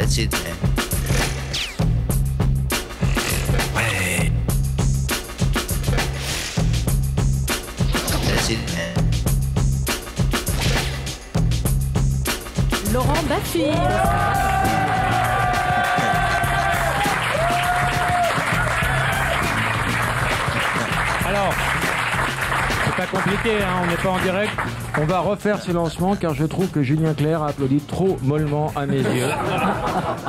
That's it, man. Ouais. That's it, man. Laurent Baffy. Alors, c'est pas compliqué, hein, on n'est pas en direct. On va refaire ce lancement car je trouve que Julien Clerc a applaudi trop mollement à mes yeux.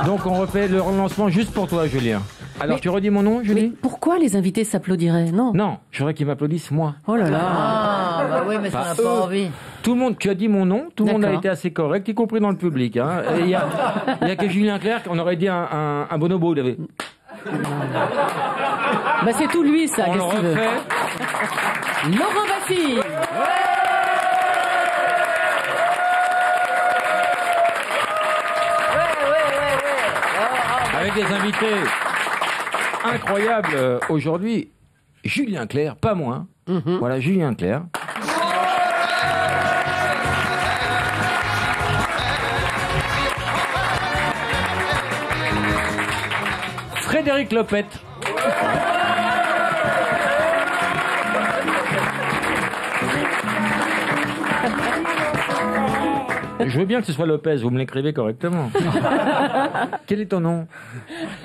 Donc on refait le lancement juste pour toi, Julien. Alors tu redis mon nom, Julie? Mais pourquoi les invités s'applaudiraient? Non. Non, je voudrais qu'ils m'applaudissent moi. Oh là là. Ah, bah oui, mais ça n'a pas envie. Tout le monde, tu as dit mon nom, tout le monde a D'accord. été assez correct, y compris dans le public. Hein. Il y a que Julien Clerc, on aurait dit un bonobo. Il avait... Bah c'est tout lui ça, On le qu'est-ce qu'il veut? refait. Laurent Baffy. Avec des invités incroyables aujourd'hui. Julien Clerc, pas moins. Voilà, Julien Clerc. Frédéric Lopette. Je veux bien que ce soit Lopez, vous me l'écrivez correctement. Quel est ton nom?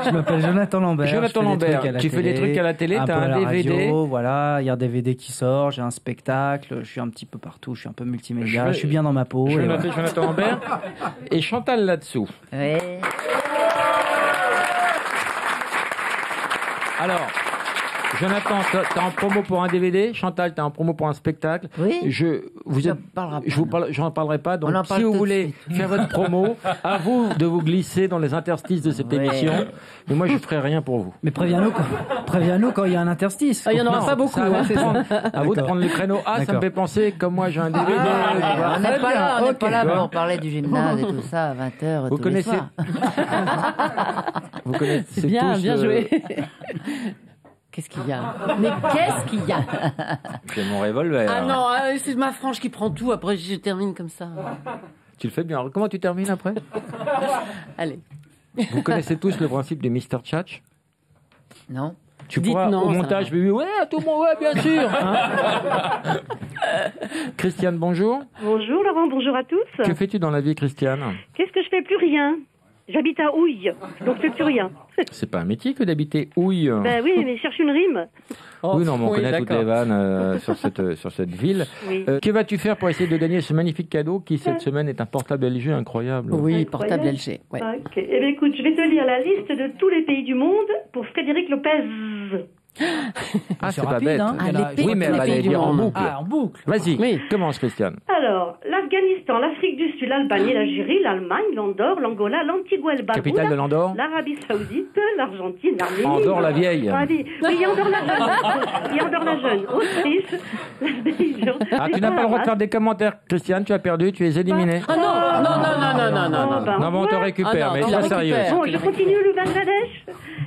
Je m'appelle Jonathan Lambert. Jonathan Lambert, tu fais des trucs à la télé, t'as un DVD. Radio, voilà, il y a un DVD qui sort, j'ai un spectacle, je suis un petit peu partout, je suis un peu multimédia, je suis bien dans ma peau. Je vais et noter voilà. Jonathan Lambert et Chantal là-dessous. Oui. Alors, Jonathan, t'es en promo pour un DVD. Chantal, t'es en promo pour un spectacle. Oui. J'en parlerai pas. Donc, On en parle si vous tout de voulez suite. faire votre promo, à vous de vous glisser dans les interstices de cette Ouais. émission. Mais moi, je ferai rien pour vous. Mais préviens-nous quand il y a un interstice. Ah, il y en aura Non, pas beaucoup. c'est à vous Hein. de prendre- à vous de D'accord. prendre le créneau. Ah, ça me D'accord. fait penser, comme moi, j'ai un DVD. On n'est pas là, on n'est pas là Ok. pour parler du gymnase et tout ça à 20h Vous tous connaissez- les soirs. Vous connaissez C'est bien, tous, bien joué. Qu'est-ce qu'il y a? Mais qu'est-ce qu'il y a? C'est mon revolver. Ah non, c'est ma frange qui prend tout. Après, je termine comme ça. Tu le fais bien. Alors, comment tu termines après? Allez. Vous connaissez tous le principe du Mr. Tchatch? Non. Tu Dites pourras, non, au ça montage, va. oui, ouais, tout le monde, ouais, bien sûr. Hein. Christiane, bonjour. Bonjour Laurent, bonjour à tous. Que fais-tu dans la vie, Christiane? Qu'est-ce que je fais? Plus rien. J'habite à Houille, donc je fais plus rien. C'est pas un métier que d'habiter Houille. Ben oui, mais je cherche une rime. Oui, non, mais on connaît toutes d'accord. les vannes sur cette ville. Oui. Que vas-tu faire pour essayer de gagner ce magnifique cadeau qui, cette semaine, est un portable LG incroyable? Oui, Incroyable. portable LG. Ouais. Ok. Eh bien écoute, je vais te lire la liste de tous les pays du monde pour Frédéric Lopez. Ah, c'est pas rapide, bête. hein. Ah, les pays- Oui, mais elle les va pays les du dire en monde. boucle. Ah, en boucle. Vas-y, Oui. commence, Christiane. Alors, l'Afghanistan, l'Afrique du Sud, l'Albanie, l'Algérie, l'Allemagne, l'Andorre, l'Angola, l'Antigua, le Capitale de Barbuda, l'Andorre? l'Arabie Saoudite, l'Argentine, l'Arménie. Andorre la vieille. Oui, Andorre la jeune. Andorre la jeune. Autriche, l'Azerbaïdjan. Ah, tu n'as pas le droit de faire des commentaires, Christiane, tu as perdu, tu es éliminé. Ah non, non, non, non, non, non, non, non. bah, Non, mais on te ouais. récupère, Ah non, mais tu sois la sérieux. récupères. Bon, je continue le Bangladesh,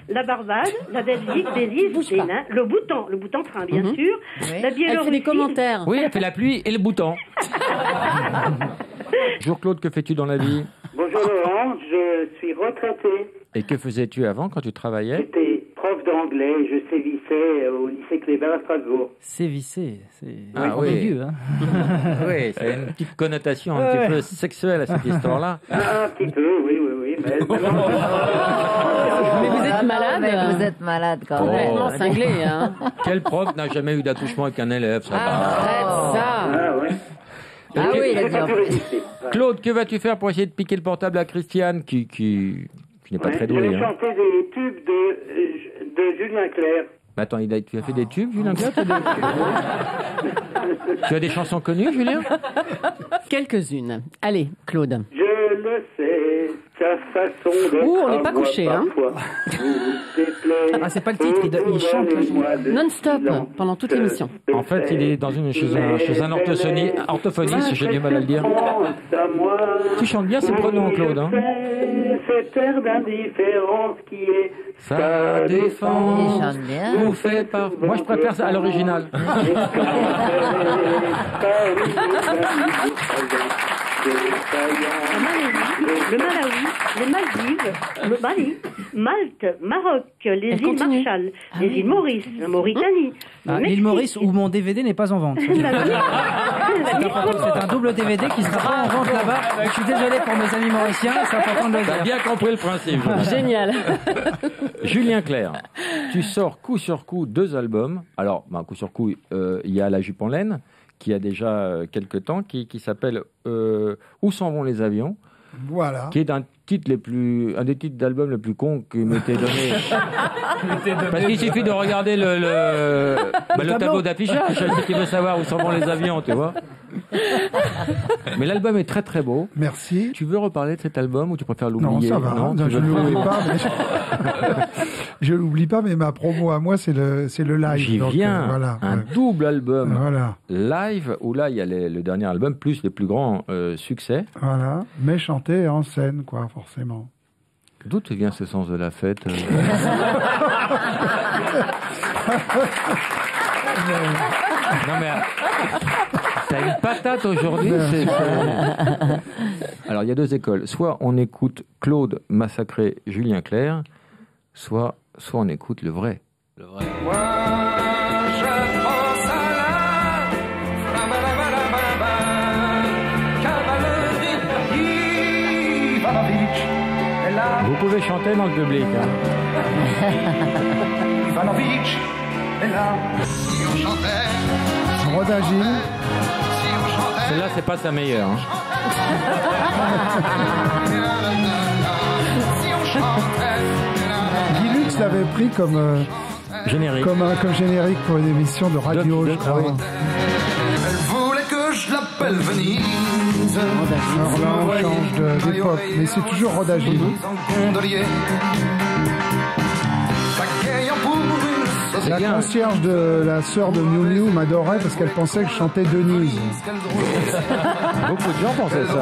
la Barbade, la Belgique, Belize, Bouge pas. Bénin, le Bhoutan train bien sûr, Oui. la Elle Biélorussie. fait des commentaires. Oui, elle fait la pluie et le bouton. Bonjour Claude, que fais-tu dans la vie? Bonjour Laurent, je suis retraité. Et que faisais-tu avant quand tu travaillais? J'étais prof d'anglais, je sévissais au lycée Kléber à Strasbourg. C'est vissé. Ah on oui. est vieux, hein. Oui, ça a une petite connotation un petit peu sexuelle à cette histoire-là. Un petit peu, oui, mais Mais vous êtes malade. Mais vous êtes malade quand même. Complètement Oh. cinglé, hein. Quel prof n'a jamais eu d'attouchement avec un élève, ça va. Arrête ça. Ah ouais. Ah Ok. oui, il a J'ai dit pas en pu plus. résister. Claude, que vas-tu faire pour essayer de piquer le portable à Christiane qui n'est pas Ouais, très je douée, vais hein. chanter des tubes de Julien Clerc. Mais attends, tu as fait des tubes, Julien Clerc? Tu as des chansons connues, Julien? Quelques-unes. Allez, Claude. Je le sais, ta façon de. Ouh, on n'est pas couché, hein. Ah, c'est pas le titre, il chante Non-stop, pendant toute l'émission. En fait, il est chez un orthophoniste, j'ai du mal à le dire. Tu chantes bien, c'est prenant, Claude, hein. Cet air d'indifférence qui est Sa Il défense chante bien. vous fait par... Moi, je préfère ça à l'original. La Malaisie, le Malawi, les Maldives, le Mali, Malte, Maroc, les îles continue. Marshall, les îles Maurice, la Mauritanie, le L'île Mexique. Maurice où mon DVD n'est pas en vente. La Namibie, C'est un double DVD qui sera pas en vente là-bas. Je suis désolé pour mes amis mauriciens, c'est important de le T'as dire. bien compris le principe. Génial. Julien Clerc, tu sors coup sur coup 2 albums. Alors, coup sur coup, il y a La Jupe en laine, qui a déjà quelques temps, qui s'appelle Où s'en vont les avions, Voilà. qui est un des titres d'album les plus cons qui m'était donné. Parce qu'il suffit de regarder le tableau d'affichage si tu veux savoir où s'en vont les avions, tu vois. Mais l'album est très très beau. Merci. Tu veux reparler de cet album ou tu préfères Non, l'oublier? ça va. Non, tu je veux ne pas l'oublie pas. Mais je l'oublie pas, mais ma promo à moi, c'est le live. J'y Donc, viens. voilà. Un double album Voilà. live où là il y a le dernier album plus les plus grands succès. Voilà. Mais chanter en scène, quoi, forcément. D'où te vient ce sens de la fête Non mais t'as une patate aujourd'hui. Alors il y a 2 écoles. Soit on écoute Claude massacrer Julien Clerc, soit on écoute le vrai. Vous pouvez chanter dans le public. Rhoda Gilles. Celle-là, c'est pas sa meilleure. Guy Lux l'avait pris comme Générique. comme générique pour une émission de radio, je crois. Elle voulait que je l'appelle Venise. Alors là, on change d'époque, mais c'est toujours Rhoda Gilles. La concierge de la sœur de Miu Miu m'adorait parce qu'elle pensait que je chantais Denise. Beaucoup de gens pensaient ça.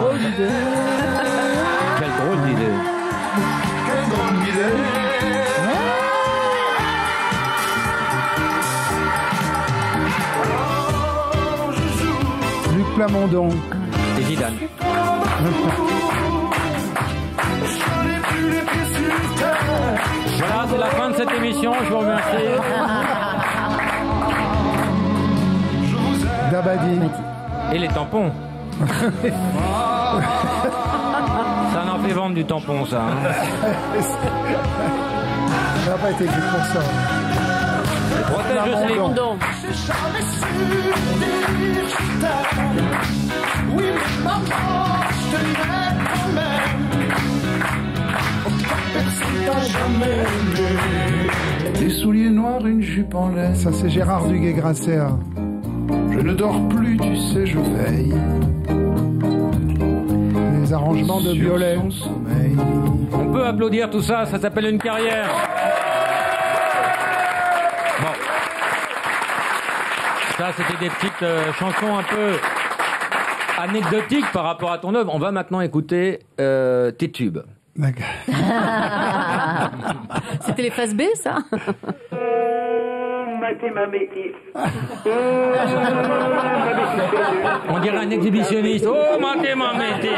Quelle drôle d'idée. Luc Plamondon. Et Zidane. Voilà, c'est la fin de cette émission. Je vous remercie. Dabadi. Et les tampons. Ça en fait vendre du tampon, ça. Ça n'a pas été écrit pour ça. Protège le slip. Pardon. Des souliers noirs, une jupe en laine. Ça, c'est Gérard Duguay-Grasser. Je ne dors plus, tu sais, je veille. Les arrangements de sur Violet. son sommeil. On peut applaudir tout ça, ça s'appelle une carrière. Bon. Ça, c'était des petites chansons un peu anecdotiques par rapport à ton œuvre. On va maintenant écouter tes tubes. D'accord. C'était les phases B, ça? Maté ma métisse. On dirait un exhibitionniste. Oh, matez ma métisse.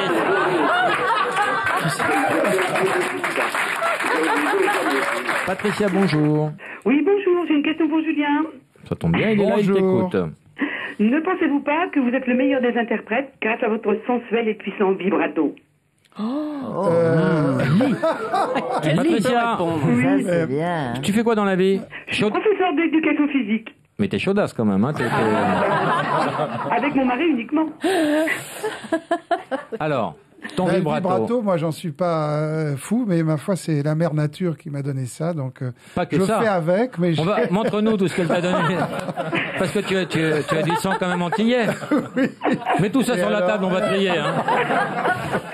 Patricia, bonjour. Oui, bonjour, j'ai une question pour Julien. Ça tombe bien, il est là, il Bonjour. t'écoute. Ne pensez-vous pas que vous êtes le meilleur des interprètes grâce à votre sensuel et puissant vibrato? Quelle ligne peut Patricia, répondre? Ça, c'est bien. tu fais quoi dans la vie? Je suis professeur d'éducation physique. Mais t'es chaudasse quand même, hein. Avec mon mari uniquement. Alors, ton Le vibrato. moi, j'en suis pas fou, mais ma foi, c'est la mère nature qui m'a donné ça, donc Pas que je ça. fais avec, mais Montre-nous tout ce qu'elle t'a donné. Parce que tu as du sang quand même antillais. Mets tout ça Et sur la alors table, on va trier. Hein.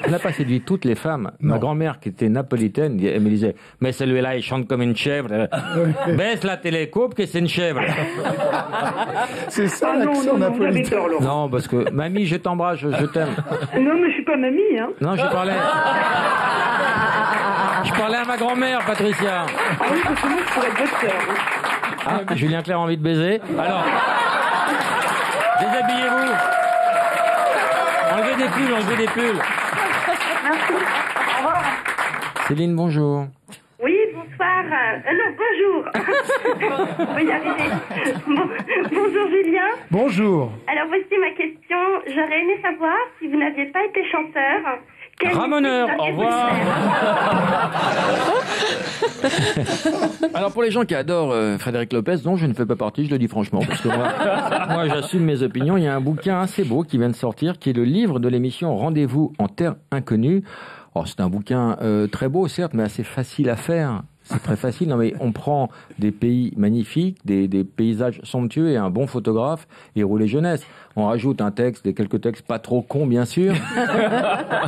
On n'a pas séduit toutes les femmes. Ma grand-mère, qui était napolitaine, elle me disait « Mais celui-là, il chante comme une chèvre. Baisse la télécoupe que c'est une chèvre. » c'est ça Ah non, l'accent non, vous avez napolitain. tort, Laurent. Non, parce que « Mamie, je t'embrasse, je t'aime. Non, mais je suis pas mamie, hein. » Non, je parlais à ma grand-mère, Patricia. Ah oui, parce que moi, je pourrais être votre sœur. Hein. Ah, Julien Clerc a envie de baiser. Alors, déshabillez-vous. Enlevez des pulls. Merci. Au revoir. Céline, bonjour. Oui, bonsoir. Non, bonjour. On va y arriver. Bonjour Julien. Bonjour. Alors voici ma question. J'aurais aimé savoir si vous n'aviez pas été chanteur. Ramoneur, au revoir. Alors pour les gens qui adorent Frédéric Lopez, dont je ne fais pas partie, je le dis franchement, parce que moi j'assume mes opinions. Il y a un bouquin assez beau qui vient de sortir, qui est le livre de l'émission Rendez-vous en Terre Inconnue. Oh, c'est un bouquin très beau, certes, mais assez facile à faire. C'est très facile. Non, mais on prend des pays magnifiques, des paysages somptueux et un bon photographe et rouler jeunesse. On rajoute un texte, quelques textes pas trop cons, bien sûr.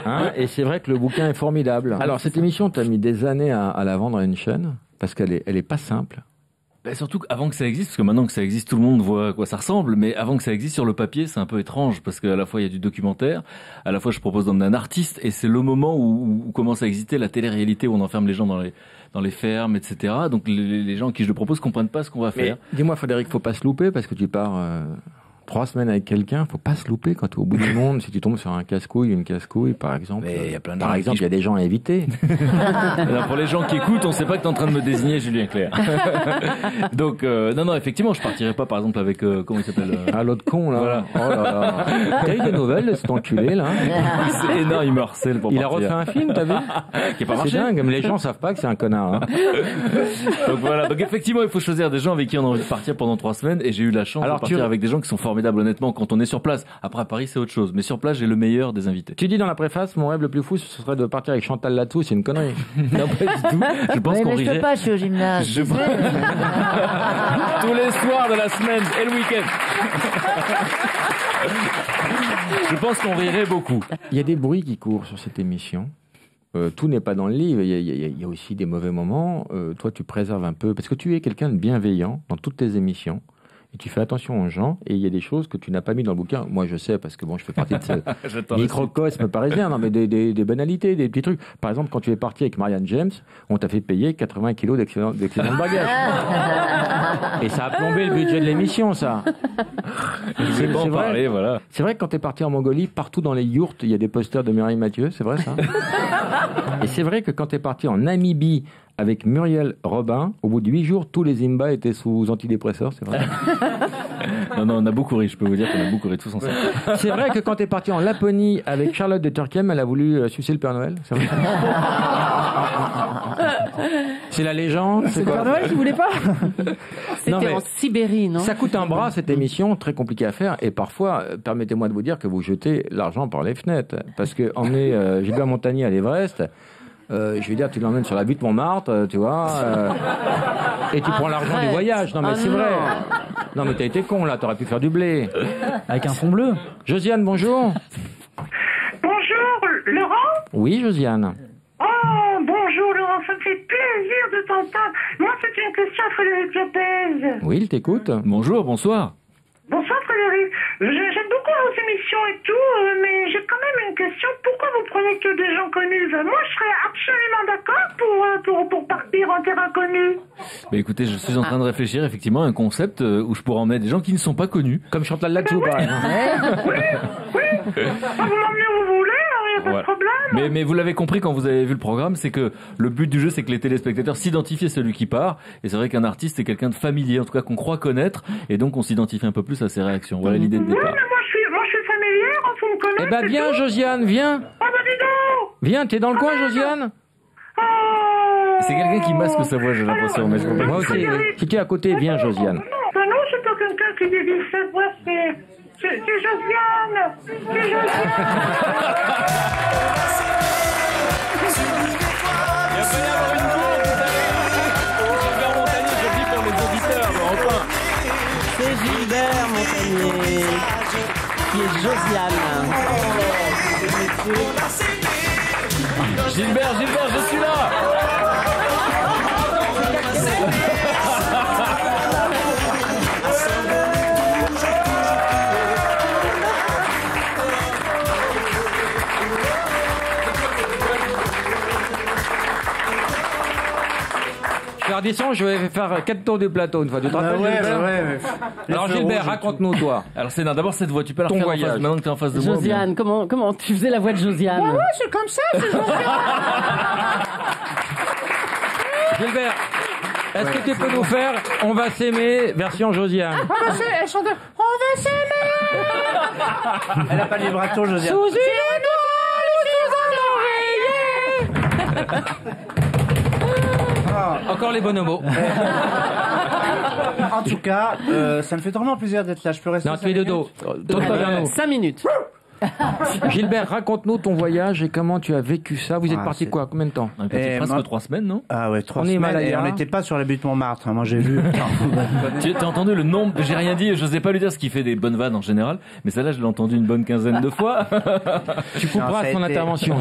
Hein, et c'est vrai que le bouquin est formidable. Alors, cette émission, tu as mis des années à la vendre à une chaîne parce qu'elle est pas simple. Ben surtout avant que ça existe, parce que maintenant que ça existe, tout le monde voit à quoi ça ressemble, mais avant que ça existe sur le papier, c'est un peu étrange, parce qu'à la fois il y a du documentaire, à la fois je propose d'emmener un artiste, et c'est le moment où commence à exister la télé-réalité, où on enferme les gens dans les fermes, etc. Donc les gens à qui je le propose comprennent pas ce qu'on va faire. Mais dis-moi Frédéric, faut pas se louper, parce que tu pars 3 semaines avec quelqu'un, faut pas se louper quand tu es au bout du monde. Si tu tombes sur un casse-couille, une casse-couille, par exemple. Mais il y a plein de par exemple, il y a des gens à éviter. Alors, pour les gens qui écoutent, on sait pas que t'es en train de me désigner Julien Clerc. Donc, non, effectivement, je partirai pas, par exemple, avec, comment il s'appelle l'autre con, là. Voilà. Oh là là. T'as eu des nouvelles de cet enculé, là? C'est énorme, il me harcèle pour partir. Il a refait un film, t'as vu? Qui est pas marché. C'est dingue, mais les gens savent pas que c'est un connard, hein. Donc voilà. Donc effectivement, il faut choisir des gens avec qui on a envie de partir pendant 3 semaines, et j'ai eu la chance de partir avec des gens qui sont formidables, honnêtement, quand on est sur place. Après, à Paris, c'est autre chose. Mais sur place, j'ai le meilleur des invités. Tu dis dans la préface, mon rêve le plus fou, ce serait de partir avec Chantal Latsou, c'est une connerie. Non, pas du tout. Je pense qu'on rirait. Je peux pas, je suis au gymnase. Tous les soirs de la semaine et le week-end. Je pense qu'on rirait beaucoup. Il y a des bruits qui courent sur cette émission. Tout n'est pas dans le livre. Il y a aussi des mauvais moments. Toi, tu préserves un peu, parce que tu es quelqu'un de bienveillant dans toutes tes émissions. Et tu fais attention aux gens, et il y a des choses que tu n'as pas mis dans le bouquin. Moi, je sais, parce que bon, je fais partie de ce microcosme parisien. Non, mais des banalités, des petits trucs. Par exemple, quand tu es parti avec Marianne James, on t'a fait payer 80 kilos d'excédent de bagage. Et ça a plombé le budget de l'émission, ça. Je vais pas en parler, voilà. C'est vrai que quand tu es parti en Mongolie, partout dans les yourtes, il y a des posters de Mireille Mathieu, c'est vrai ça? Et c'est vrai que quand tu es parti en Namibie avec Muriel Robin, au bout de 8 jours, tous les Zimba étaient sous antidépresseurs, c'est vrai? Non, on a beaucoup ri, je peux vous dire qu'on a beaucoup ri tous ensemble. C'est vrai que quand tu es parti en Laponie avec Charlotte de Turckheim, elle a voulu sucer le Père Noël, c'est vrai? C'est la légende. C'est le Père Noël qui voulait pas? C'était en Sibérie, non? Ça coûte un bras, cette émission, très compliquée à faire, et parfois, permettez-moi de vous dire que vous jetez l'argent par les fenêtres, parce que emmener Gilbert Montagnier à l'Everest, je vais dire, tu l'emmènes sur la butte Montmartre, tu vois, et tu prends l'argent du voyage. Non, mais c'est vrai. Non, mais t'as été con, là, t'aurais pu faire du blé. Avec un fond bleu. Josiane, bonjour. Bonjour, Laurent. Oui, Josiane. Oh, bonjour, Laurent, ça me fait plaisir de t'entendre. Moi, c'est une question à Frédéric Lopez. Oui, il t'écoute. Bonjour, bonsoir. Bonsoir, Frédéric. J'aime beaucoup vos émissions et tout, mais j'ai quand même une question. Pourquoi vous prenez que des gens connus? Moi, je serais absolument d'accord pour partir en terre inconnue. Mais écoutez, je suis en train de réfléchir effectivement à un concept où je pourrais emmener des gens qui ne sont pas connus. Comme Chantal Latsou, par exemple. Oui. Vous m'emmenez où vous voulez, il n'y a pas de problème. Mais vous l'avez compris quand vous avez vu le programme, c'est que le but du jeu, c'est que les téléspectateurs s'identifient à celui qui part. Et c'est vrai qu'un artiste, c'est quelqu'un de familier, en tout cas qu'on croit connaître. Et donc, on s'identifie un peu plus à ses réactions. Voilà l'idée de départ. Oui, mais moi, je suis familière, faut me connaître. Eh ben, viens, Josiane, viens. Ah, bah, dis donc. Viens, t'es dans le coin, Josiane? C'est quelqu'un qui masque sa voix, j'ai l'impression. Mais je comprends pas. Moi aussi. Si tu es à côté, viens, Josiane. Non, c'est pas quelqu'un qui dit cette voix, c'est Josiane. C'est Josiane. Il va falloir avoir une bombe, vous savez. Gilbert Montagnier, je le dis pour les auditeurs, mais enfin. C'est Gilbert Montagnier qui est Josiane. Gilbert, je suis là. Je vais descends, je vais faire 4 tours du plateau une fois. Tu te rappelles, Gilbert? Alors Gilbert, raconte-nous toi. Alors c'est d'abord cette voix, tu peux la Ton refaire en voyage. face, maintenant que t'es en face de moi. Josiane, comment tu faisais la voix de Josiane? Ouais, c'est comme ça, c'est Josiane. Gilbert, est-ce que tu peux nous faire On va s'aimer version Josiane? Elle chante On va s'aimer. Elle a pas le vibrato, Josiane. Sous une étoile, Encore les bonhomos. En tout cas, ça me fait vraiment plaisir d'être là. Je peux rester. Non, tu es de dos. Tourne pas vers nous. 5 minutes. Gilbert, raconte-nous ton voyage et comment tu as vécu ça. Vous êtes parti quoi? Combien de temps? Presque 3 semaines, non? Ah ouais, 3 On est semaines. Himalaya. Et on n'était pas sur la butte Montmartre. Moi, j'ai vu. Tu as entendu le nombre? J'ai rien dit, je n'osais pas lui dire ce qui fait des bonnes vannes en général, mais celle-là, je l'ai entendu une bonne quinzaine de fois. Tu couperas son intervention.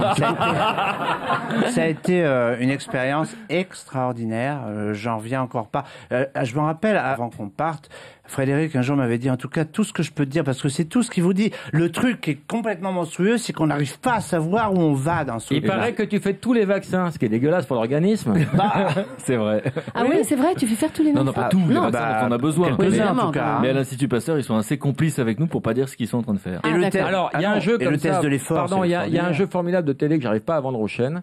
Ça a été une expérience extraordinaire. J'en reviens encore pas. Je me rappelle, avant qu'on parte, Frédéric un jour m'avait dit, en tout cas, tout ce que je peux te dire, parce que c'est tout ce qu'il vous dit. Le truc qui est complètement monstrueux, c'est qu'on n'arrive pas à savoir où on va dans ce. Il paraît que tu fais tous les vaccins, ce qui est dégueulasse pour l'organisme. C'est vrai. Ah oui, c'est vrai, tu fais faire tous les Non, vaccins. pas tous les vaccins dont on a besoin. Quelques-uns, en tout cas. Mais à l'Institut Pasteur, ils sont assez complices avec nous pour pas dire ce qu'ils sont en train de faire. Et le test. Alors, il y a un jeu comme le ça. test de l'effort. Pardon, il y a un jeu formidable de télé que j'arrive pas à vendre aux chaînes,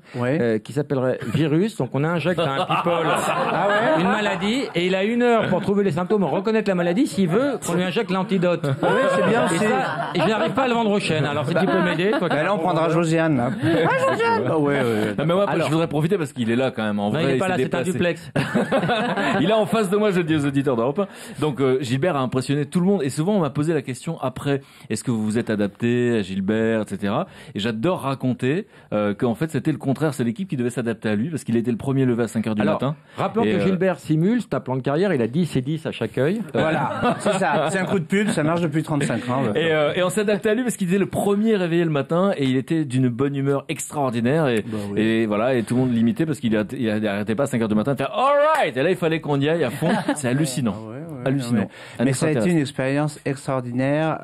qui s'appellerait Virus. Donc, on injecte à un people une maladie et il a 1 heure pour trouver les symptômes, reconnaître la maladie. S'il veut, on lui injecte l'antidote. Oui, c'est bien. Et je n'arrive pas à le vendre aux chaînes. Alors, si tu peux m'aider, toi. Là, on prendra Josiane. Là. Ah, Josiane. Non, mais moi, après, je voudrais profiter parce qu'il est là quand même. En vrai, il est pas là, s'est c'est un déplacé. duplex. Il est en face de moi, je le dis aux auditeurs d'Europe 1. Donc Gilbert a impressionné tout le monde et souvent on m'a posé la question après, est-ce que vous vous êtes adapté à Gilbert, etc. Et j'adore raconter qu'en fait c'était le contraire, c'est l'équipe qui devait s'adapter à lui parce qu'il était le premier levé à 5h du matin. Rappelons que Gilbert simule, c'est un plan de carrière, il a 10 et 10 à chaque œil. Voilà, c'est ça, c'est un coup de pub, ça marche depuis 35 ans. Et on s'est adapté à lui parce qu'il était le premier réveillé le matin et il était d'une bonne humeur extraordinaire et voilà, et tout le monde l'imitait parce qu'il arrêtait pas à 5h du matin de faire alright, et là il fallait qu'on y aille à fond. C'est hallucinant. Hallucinant. Mais ça a été une expérience extraordinaire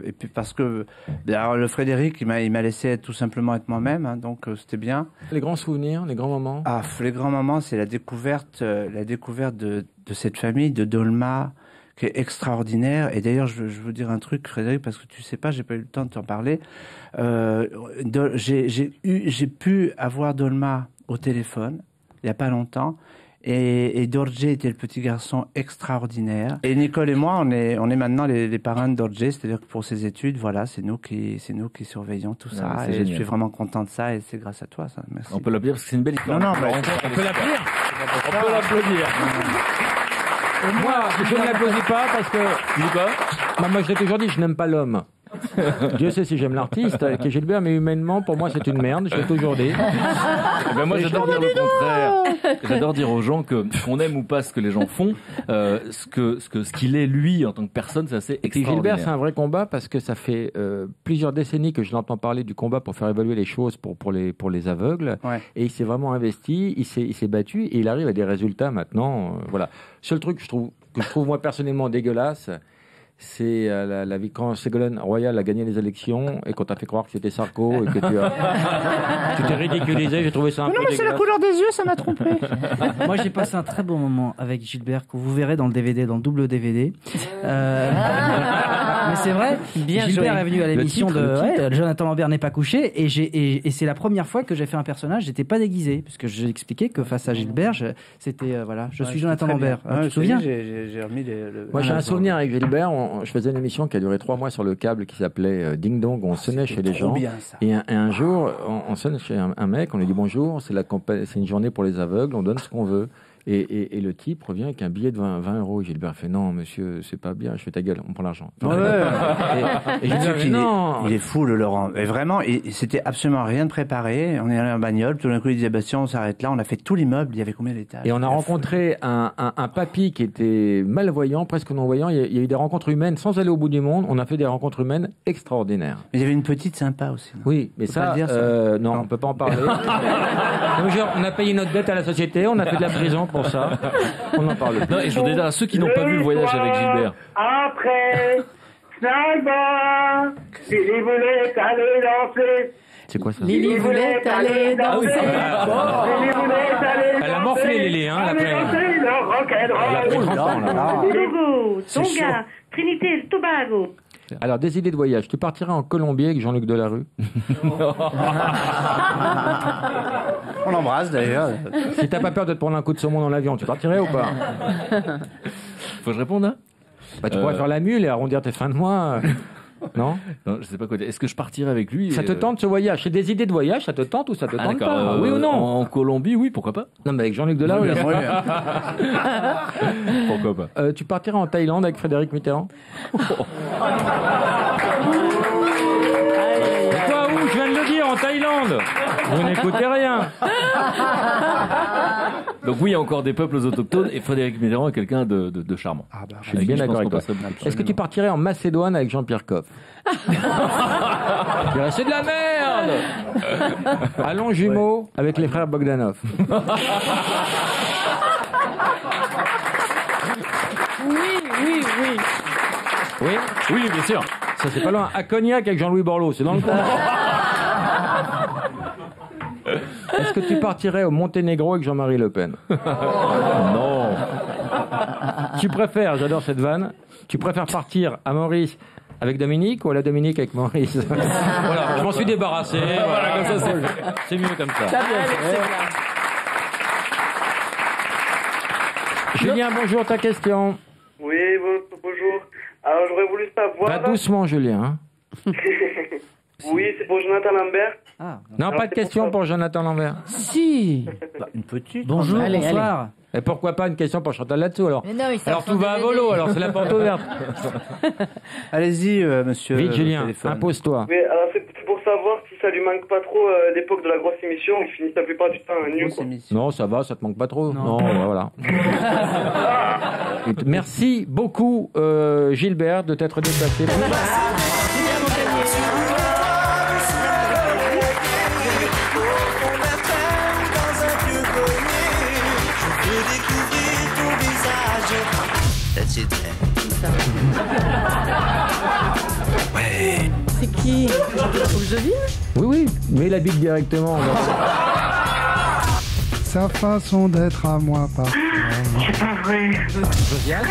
et puis parce que alors, le Frédéric il m'a laissé tout simplement être moi-même, hein, donc c'était bien. Les grands souvenirs, les grands moments. Ah, les grands moments, c'est la découverte de cette famille de Dolma qui est extraordinaire. Et d'ailleurs, je veux dire un truc, Frédéric, parce que tu sais pas, j'ai pas eu le temps de t'en parler. J'ai pu avoir Dolma au téléphone il y a pas longtemps. Et Dorje était le petit garçon extraordinaire. Et Nicole et moi, on est maintenant les parrains de Dorje, c'est-à-dire que pour ses études, voilà, c'est nous qui surveillons tout ça. Et je suis vraiment content de ça, et c'est grâce à toi, ça. Merci. On peut l'applaudir parce que c'est une belle histoire. Non, on peut l'applaudir. On peut l'applaudir. Moi, je ne l'applaudis pas parce que. Tu dis quoi? Moi, je l'ai toujours dit, je n'aime pas l'homme. Dieu sait si j'aime l'artiste qui est Gilbert, mais humainement, pour moi, c'est une merde. Je l'ai toujours dit. Ben moi, j'adore dire le contraire. J'adore dire aux gens que qu'on aime ou pas ce que les gens font, ce qu'il est lui en tant que personne, c'est assez extraordinaire. Gilbert, c'est un vrai combat parce que ça fait plusieurs décennies que je l'entends parler du combat pour faire évaluer les choses pour les aveugles. Ouais. Et il s'est vraiment investi, il s'est battu et il arrive à des résultats maintenant. Voilà. Seul truc que je trouve moi personnellement dégueulasse, c'est la vie quand Ségolène Royal a gagné les élections et qu'on t'a fait croire que c'était Sarko et que tu t'es ridiculisé. J'ai trouvé ça un peu dégueulasse. Non, mais c'est la couleur des yeux, ça m'a trompé. Moi, j'ai passé un très bon moment avec Gilbert que vous verrez dans le DVD, dans le double DVD. Mais c'est vrai. Bien Gilbert joué. est venu à l'émission de Jonathan Lambert n'est pas couché et c'est la première fois que j'ai fait un personnage. J'étais pas déguisé puisque j'ai expliqué que face à Gilbert, c'était voilà, je suis Jonathan Lambert. Tu te souviens? J'ai remis Moi, j'ai un souvenir avec Gilbert. Je faisais une émission qui a duré 3 mois sur le câble qui s'appelait Ding Dong. On sonnait chez les gens. Bien, et un jour, on sonne chez un mec. On lui dit bonjour. C'est une journée pour les aveugles. On donne ce qu'on veut. Et le type revient avec un billet de 20 euros. Gilbert fait non, monsieur, c'est pas bien. Je fais ta gueule, on prend l'argent. Ouais. Et Gilbert fait non. Il est fou, le Laurent. Et vraiment, c'était absolument rien de préparé. On est allé en bagnole. Tout d'un coup, il disait Bastien, on s'arrête là. On a fait tout l'immeuble. Il y avait combien d'étages? Et on a rencontré un papy qui était malvoyant, presque non-voyant. Il y a eu des rencontres humaines sans aller au bout du monde. On a fait des rencontres humaines extraordinaires. Mais il y avait une petite sympa aussi. Non? Oui, mais ça, non, on peut pas en parler. Donc, genre, on a payé notre dette à la société. On a fait de la prison pour ça. On en parle. Non, et je voudrais dire à ceux qui n'ont pas vu le voyage avec Gilbert. Après, Snagba, si je voulais aller danser, C'est quoi ça? Lily voulait aller danser. Lily voulait aller Elle a morflé, Lily, hein, elle a pris- le rock'n'roll. Elle a pris 30 ans, là. Togo, C'est chaud. Tonga, Trinité et Tobago. Alors, des idées de voyage. Tu partirais en Colombie avec Jean-Luc Delarue? On l'embrasse d'ailleurs. Si t'as pas peur de te prendre un coup de saumon dans l'avion, tu partirais ou pas? Faut que je réponde, hein? Bah, tu pourrais faire la mule et arrondir tes fins de mois. Non? Non, je sais pas quoi dire. Est-ce que je partirais avec lui? Ça te tente ce voyage? C'est des idées de voyage, ça te tente ou ça te Ah, tente d'accord. pas? Oui ou non? En Colombie, oui, pourquoi pas? Non, mais avec Jean-Luc Delarue. Oui, là. Pourquoi pas? Tu partirais en Thaïlande avec Frédéric Mitterrand? Quoi où? Je viens de le dire, en Thaïlande! Vous n'écoutez rien! Donc oui, il y a encore des peuples autochtones et Frédéric Mitterrand est quelqu'un de charmant. Ah bah, je suis bien d'accord avec toi. Est-ce que tu partirais en Macédoine avec Jean-Pierre Coff? Je dirais, c'est de la merde! Allons jumeaux avec les frères Bogdanov. Oui. Oui? Oui, bien sûr. Ça, c'est pas loin. À Cognac avec Jean-Louis Borloo, c'est dans le coin. Est-ce que tu partirais au Monténégro avec Jean-Marie Le Pen? Non. Tu préfères, j'adore cette vanne, tu préfères partir à Maurice avec Dominique ou à la Dominique avec Maurice? Voilà, je m'en suis débarrassé. Voilà, comme ça, c'est mieux comme ça. Julien, bonjour, ta question. Oui, bonjour. Alors, j'aurais voulu savoir... Va doucement, Julien. Hein. Oui, c'est pour Jonathan Lambert. Non, pas de question pour Jonathan Lambert. Si. Une petite. Bonjour, Allez, bonsoir. Et pourquoi pas une question pour Chantal là-dessous alors? Mais non, il Alors tout va à volo, alors c'est la porte ouverte. Allez-y, monsieur. Vite, Julien, téléphone. impose-toi. Oui, alors c'est pour savoir si ça lui manque pas trop l'époque de la grosse émission. Il finit la plupart du temps nu, quoi. Non, ça va, ça te manque pas trop. Non, voilà. Merci beaucoup, Gilbert, de t'être déplacé. Ouais. C'est qui? Faut que je devine? Oui, mais la bite directement. Sa façon d'être à moi, pas. C'est pas vrai. Josiane?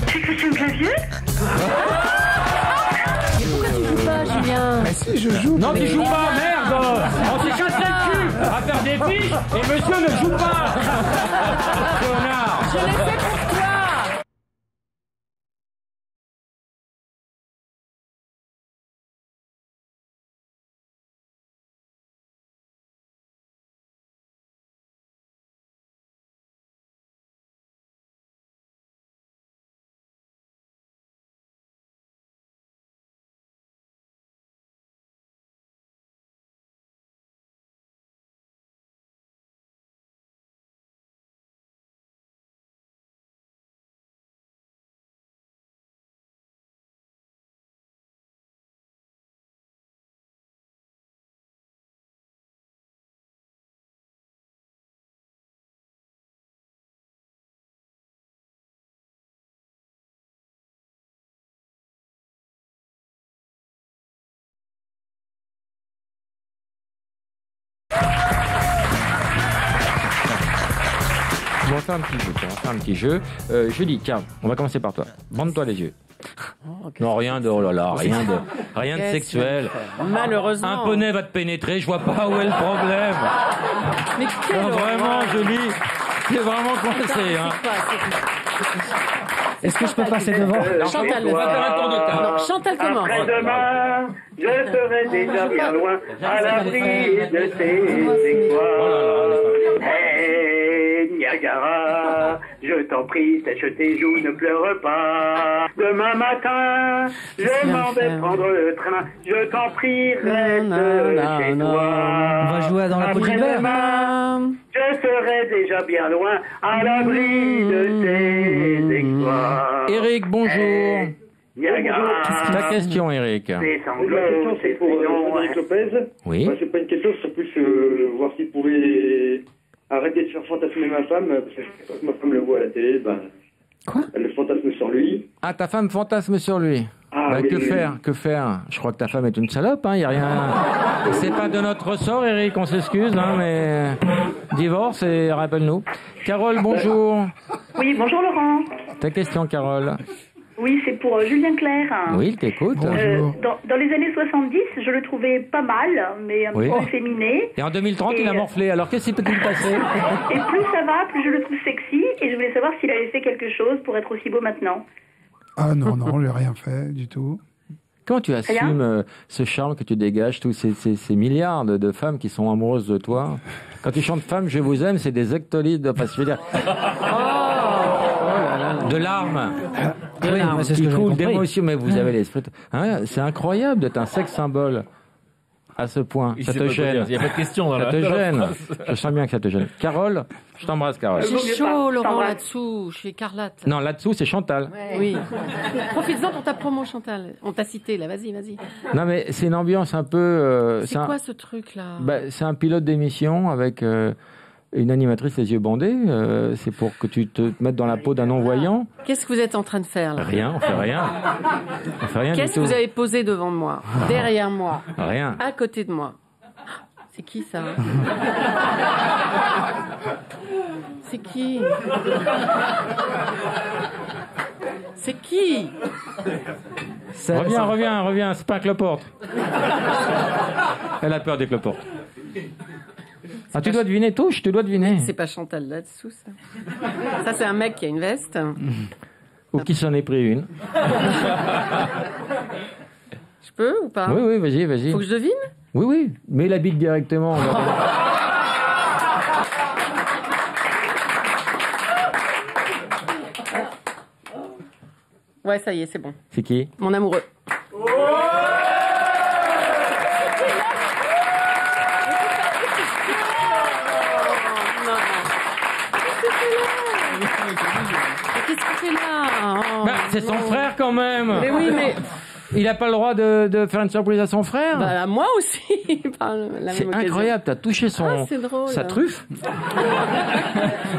C'est Christian Clavier? Mais pourquoi tu joues pas, Julien? Mais si, je joue. Non, tu joues pas, merde! On s'est cassé le cul à faire des fiches et monsieur ne joue pas! Connard! Je l'ai fait pour toi! On va faire un petit jeu. Julie, tiens, on va commencer par toi. Bande-toi les yeux. Non, rien de, oh là là, rien de sexuel. Malheureusement. Un poney va te pénétrer, je vois pas où est le problème. Mais quel Non, vraiment, Julie, c'est vraiment coincé, hein. Est-ce que je peux passer devant? Chantal, va faire un tour de table. Non, Chantal commence. Après-demain, je serai déjà bien loin, à l'abri de tes exploits. Hey, Niagara, je t'en prie, sèche tes joues, ne pleure pas. Demain matin, je m'en vais prendre le train, je t'en prie, reste chez toi. On va jouer dans la peau d'hiver. Après-demain, je serai déjà bien loin, à l'abri de tes exploits. Eric, bonjour. Niagara. Ta question, Eric. C'est La sanglots, question, c'est c'est pour Frédéric Lopez. Oui. Moi, c'est pas une question, c'est plus voir s'il pouvait arrêter de faire fantasmer ma femme, parce que quand ma femme le voit à la télé, ben, Quoi? elle le fantasme sur lui. Ah, ta femme fantasme sur lui. Ah, Que faire? Je crois que ta femme est une salope, hein, y a rien. C'est pas de notre ressort, Eric, on s'excuse, hein, mais divorce et rappelle-nous. Carole, bonjour. Oui, bonjour Laurent. Ta question, Carole. Oui, c'est pour Julien Clerc. Oui, il t'écoute. Dans les années 70, je le trouvais pas mal, mais un Oui. peu efféminé. Et en 2030, il a morflé. Alors, qu'est-ce qui peut-il passer? Et plus ça va, plus je le trouve sexy. Et je voulais savoir s'il avait fait quelque chose pour être aussi beau maintenant. Ah non, j'ai rien fait du tout. Comment tu assumes ce charme que tu dégages, tous ces milliards de femmes qui sont amoureuses de toi? Quand tu chantes Femme, je vous aime, c'est des hectolitres, enfin, je veux dire, de larmes. Oui, mais c'est ce qui que j'ai coulent compris. d'émotions, mais vous avez l'esprit. Hein, c'est incroyable d'être un sexe symbole à ce point. Il Ça sait te pas quoi gêne. dire. Il y a pas de question dans Ça la- te dans la gêne. phrase. Je sens bien que ça te gêne. Carole, je t'embrasse, Carole. J'ai chaud, Laurent, là-dessous. Je suis écarlate. Non, là-dessous, c'est Chantal. Oui. Profites-en pour ta promo, Chantal. On t'a cité, là. Vas-y. Non, mais c'est une ambiance un peu. C'est quoi ce truc-là? C'est un pilote d'émission avec une animatrice les yeux bandés. C'est pour que tu te mettes dans la peau d'un non-voyant. Qu'est-ce que vous êtes en train de faire, là? Rien, on fait rien. On fait rien du Qu'est-ce tout. que vous avez posé devant moi? Derrière moi? Rien. À côté de moi? C'est qui, ça? C'est qui? C'est qui? Reviens, c'est pas un cloporte. Elle a peur des cloportes. Ah, tu dois deviner, touche, tu dois deviner. C'est pas Chantal là-dessous, ça. Ça, c'est un mec qui a une veste. Ou qui s'en est pris une. Je peux ou pas? Oui, vas-y. Faut que je devine? Oui, mais il habite directement. Ouais, ça y est, c'est bon. C'est qui? Mon amoureux. Qu'est-ce que tu fais là? Oh, C'est son frère quand même. Mais oui, mais il n'a pas le droit de faire une surprise à son frère. Bah, moi aussi. Par la même C'est occasion. incroyable, t'as touché c'est drôle. sa truffe.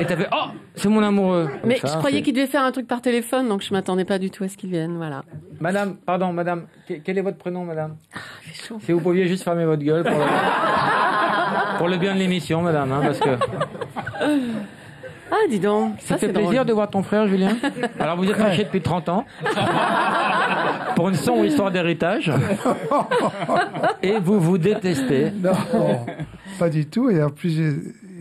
Et t'as fait oh, c'est mon amoureux. Mais Ça, je croyais c'est- qu'il devait faire un truc par téléphone, donc je m'attendais pas du tout à ce qu'il vienne. Voilà. Madame, quel est votre prénom, madame? C'est chaud. Si vous pouviez juste fermer votre gueule pour le bien de l'émission, madame, hein, parce que Ah, dis donc. ça fait c'est plaisir drôle. de voir ton frère, Julien. Alors vous êtes fâché depuis 30 ans pour une sombre histoire d'héritage et vous vous détestez. Non, pas du tout. Et en plus,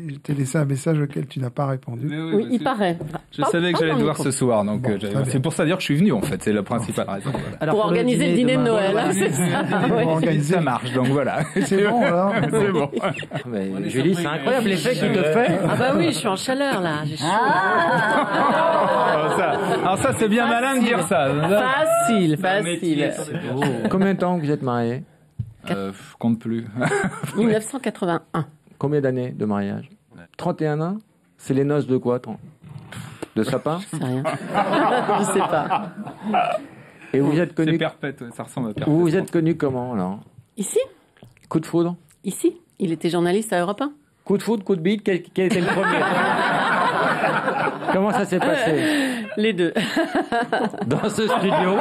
je t'ai laissé un message auquel tu n'as pas répondu. Oui, il paraît. Je savais que j'allais te voir ce soir, donc c'est pour ça dire que je suis venu en fait, c'est la principale raison. Voilà. Pour organiser le dîner de Noël, hein, c'est ça. Ouais. Ça marche, donc voilà. C'est bon, alors. C'est bon. Mais Julie, c'est incroyable l'effet qu'il te fait. Ah bah oui, je suis en chaleur là, j'ai chaud. Alors ça, c'est bien malin de dire ça. Facile. Combien de temps que vous êtes mariés? Compte plus. 1981. Combien d'années de mariage? 31 ans? C'est les noces de quoi? De sapin? Je sais rien. Je sais pas. Et vous êtes C'est connu perpète, ouais, ça ressemble à perpète. Vous êtes connu comment alors? Ici? Coup de foudre? Ici? Il était journaliste à Europe 1. Coup de foudre, coup de bite, quel était le premier? Comment ça s'est passé? Les deux. Dans ce studio,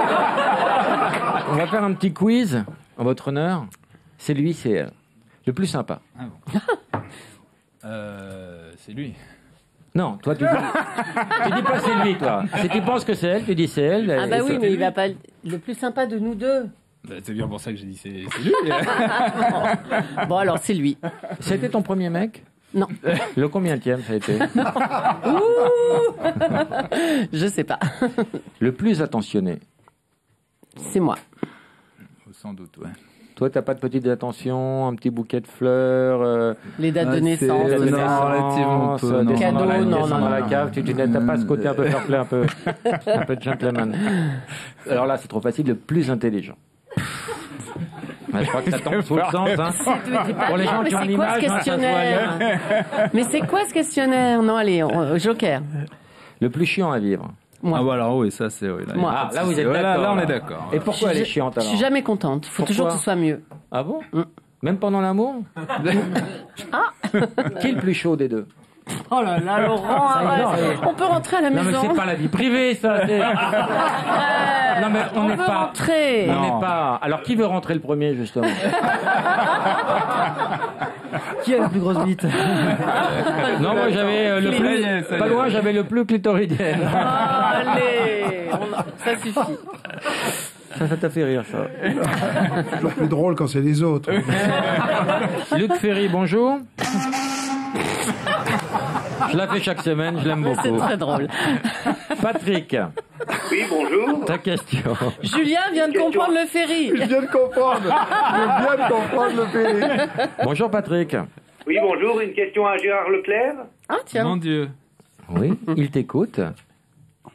on va faire un petit quiz en votre honneur. C'est lui, c'est elle. Le plus sympa. Ah bon. C'est lui. Non, toi tu dis pas c'est lui, toi. Si tu penses que c'est elle, tu dis c'est elle. Ah bah Et oui, ça- mais il va pas le plus sympa de nous deux. Bah, c'est bien pour ça que j'ai dit c'est lui. Bon alors c'est lui. C'était ton premier mec? Non. Le combienième ça a été? Je sais pas. Le plus attentionné? C'est moi. Sans doute, ouais. Toi, t'as pas de petites attentions, un petit bouquet de fleurs, Les dates de naissance. dates de Non, naissance, relativement peu, non. descendre Cadeaux, dans la- non, descendre non, dans non, la non. cave, tu n'as pas ce côté un peu fair play, un peu de gentleman. Alors là, c'est trop facile, le plus intelligent. Ouais, je crois que ça tombe sous le sens, hein. Pour les gens Mais qui ont c'est quoi ce l'image, hein, ça se voit bien. questionnaire? Mais c'est quoi ce questionnaire? Non, allez, Joker. Le plus chiant à vivre. Moi. Ah bah alors oui, ça c'est... Oui, là, Moi. Ah, là, vous êtes ouais, d'accord. là, on est d'accord. Et pourquoi elle est chiante Je alors? suis jamais contente. Faut toujours que ce soit mieux. Ah bon? Même pendant l'amour? Ah Qui est le plus chaud des deux? Oh là là, Laurent, arrête. On peut rentrer à la Non, maison. mais c'est pas la vie privée, ça. Non, mais on n'est peut pas. rentrer. On n'est pas. Alors, qui veut rentrer le premier, justement? Qui a la plus grosse bite? Non, moi, j'avais le plus. Pas loin, j'avais le plus clitoridien. Allez, ça suffit. Ça t'a fait rire, ça. C'est toujours plus drôle quand c'est les autres. Luc Ferry, bonjour. Je la fais chaque semaine, je l'aime beaucoup. C'est très drôle. Patrick. Oui, bonjour. Ta question. Julien vient de comprendre le ferry. Je viens de comprendre. Je viens de comprendre le Ferry. Bonjour, Patrick. Oui, bonjour. Une question à Gérard Leclerc. Ah, tiens. Mon Dieu. Oui, il t'écoute.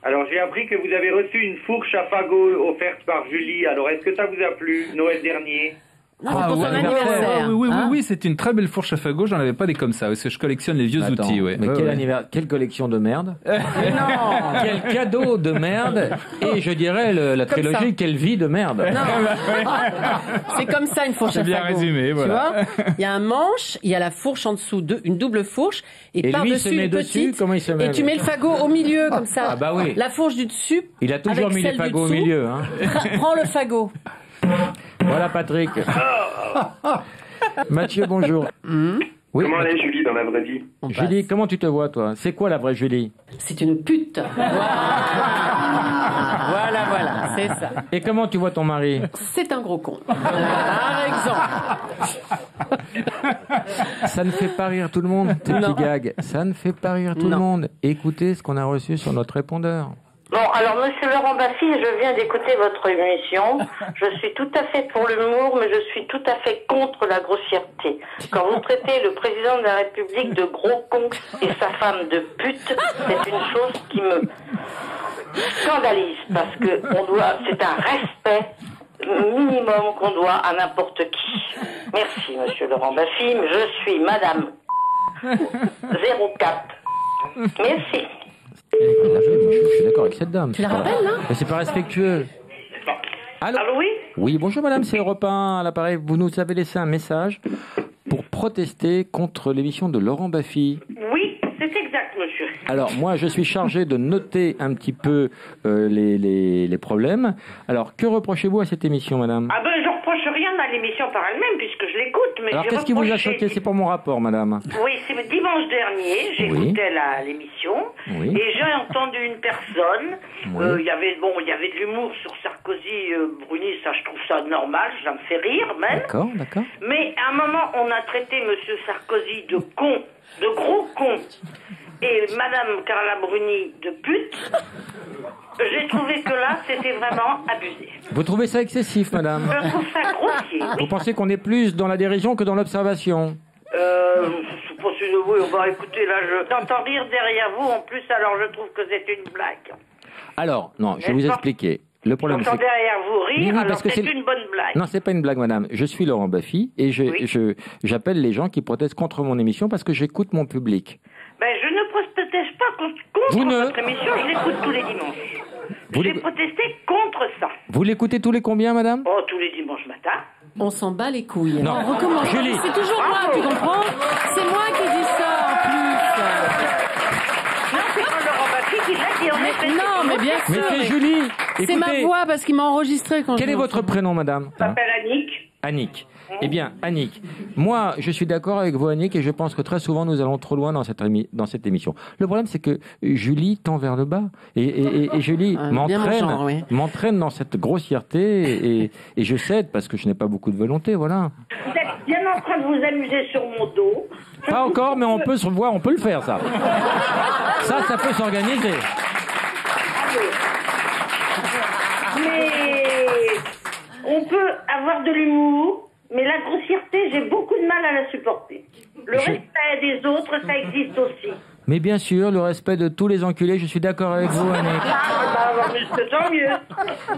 Alors, j'ai appris que vous avez reçu une fourche à fagot offerte par Julie. Alors, est-ce que ça vous a plu, Noël dernier? Non, c'est pour son anniversaire. Oui, c'est une très belle fourche à fagot. J'en avais pas des comme ça, parce que je collectionne les vieux outils. Ouais. Mais quelle collection de merde. Non. Quel cadeau de merde. Et je dirais la trilogie, quelle vie de merde. C'est comme ça une fourche à C'est bien fagot. résumé, voilà. Tu vois, il y a un manche, il y a la fourche en dessous, une double fourche, et lui, il par-dessus se met une dessus, petite. comment il se met, Et tu mets le fagot au milieu, comme ça. Ah bah oui. La fourche du dessus. Il a toujours avec mis les celle du fagots au dessous. milieu. Hein. Prends le fagot. Voilà, Patrick. Mathieu, bonjour. Oui. Comment elle est, Julie, dans la vraie vie? Julie, comment tu te vois, toi? C'est quoi la vraie Julie? C'est une pute. Voilà, c'est ça. Et comment tu vois ton mari? C'est un gros con. Par exemple. Ça ne fait pas rire tout le monde, tes petits gags. Ça ne fait pas rire tout le monde. Écoutez ce qu'on a reçu sur notre répondeur. Bon, alors, monsieur Laurent Baffy, je viens d'écouter votre émission. Je suis tout à fait pour l'humour, mais je suis tout à fait contre la grossièreté. Quand vous traitez le président de la République de gros con et sa femme de pute, c'est une chose qui me scandalise, parce que c'est un respect minimum qu'on doit à n'importe qui. Merci, monsieur Laurent Baffy, je suis madame 04. Merci. Je suis d'accord avec cette dame. Tu la rappelles, là? Mais c'est pas respectueux. Allô, oui? Oui, bonjour madame, c'est Europe 1 à l'appareil. Vous nous avez laissé un message pour protester contre l'émission de Laurent Baffy. Oui, c'est exact, monsieur. Alors, moi, je suis chargé de noter un petit peu les problèmes. Alors, que reprochez-vous à cette émission, madame? Ah ben, je reproche rien à l'émission par elle-même, puisque je l'écoute, mais Alors, j'ai qu'est-ce qui vous a reproché- choqué? C'est pour mon rapport, madame. Oui, c'est dimanche dernier, j'écoutais l'émission, Oui. et j'ai entendu une personne, Oui. il y avait de l'humour sur Sarkozy, Bruni, ça je trouve ça normal, ça me fait rire même. D'accord, d'accord. Mais à un moment, on a traité monsieur Sarkozy de con, de gros con, et madame Carla Bruni de pute. J'ai trouvé que là, c'était vraiment abusé. Vous trouvez ça excessif, madame? Je trouve ça grossier. Vous pensez qu'on est plus dans la dérision que dans l'observation? Je sais pas si oui, on va écouter là, je t'entends rire derrière vous en plus, alors je trouve que c'est une blague. Alors, non, je vais vous expliquer. Le problème, J'entends c'est que... derrière vous rire, Oui, alors parce que c'est c'est- une bonne blague. Non, c'est pas une blague, madame. Je suis Laurent Baffy et j'appelle les gens qui protestent contre mon émission parce que j'écoute mon public. Ben, je ne proteste pas contre votre émission, je l'écoute tous les dimanches. J'ai protesté contre ça. Vous l'écoutez tous les combien, madame? Oh, tous les dimanches matin. On s'en bat les couilles. Non. On recommence. Julie. C'est toujours moi, tu comprends? C'est moi qui dis ça en plus. Non, c'est pas Laurent Baffy qui l'a dit en effet. Non, mais bien sûr. Mais c'est Julie. C'est ma Écoutez, voix parce qu'il m'a enregistré quand quel je est votre prénom, madame? Je m'appelle Annick. Annick. Eh bien, Annick, moi, je suis d'accord avec vous, Annick, et je pense que très souvent, nous allons trop loin dans cette émission. Le problème, c'est que Julie tend vers le bas. Et Julie bien mon genre, oui. m'entraîne dans cette grossièreté, et je cède parce que je n'ai pas beaucoup de volonté, voilà. Vous êtes bien en train de vous amuser sur mon dos. Pas encore, mais on peut se voir, on peut le faire, ça. Ça peut s'organiser. Mais on peut avoir de l'humour, mais la grossièreté, j'ai beaucoup de mal à la supporter. Le respect des autres, ça existe aussi. Mais bien sûr, le respect de tous les enculés, je suis d'accord avec vous, Annick. C'est tant mieux.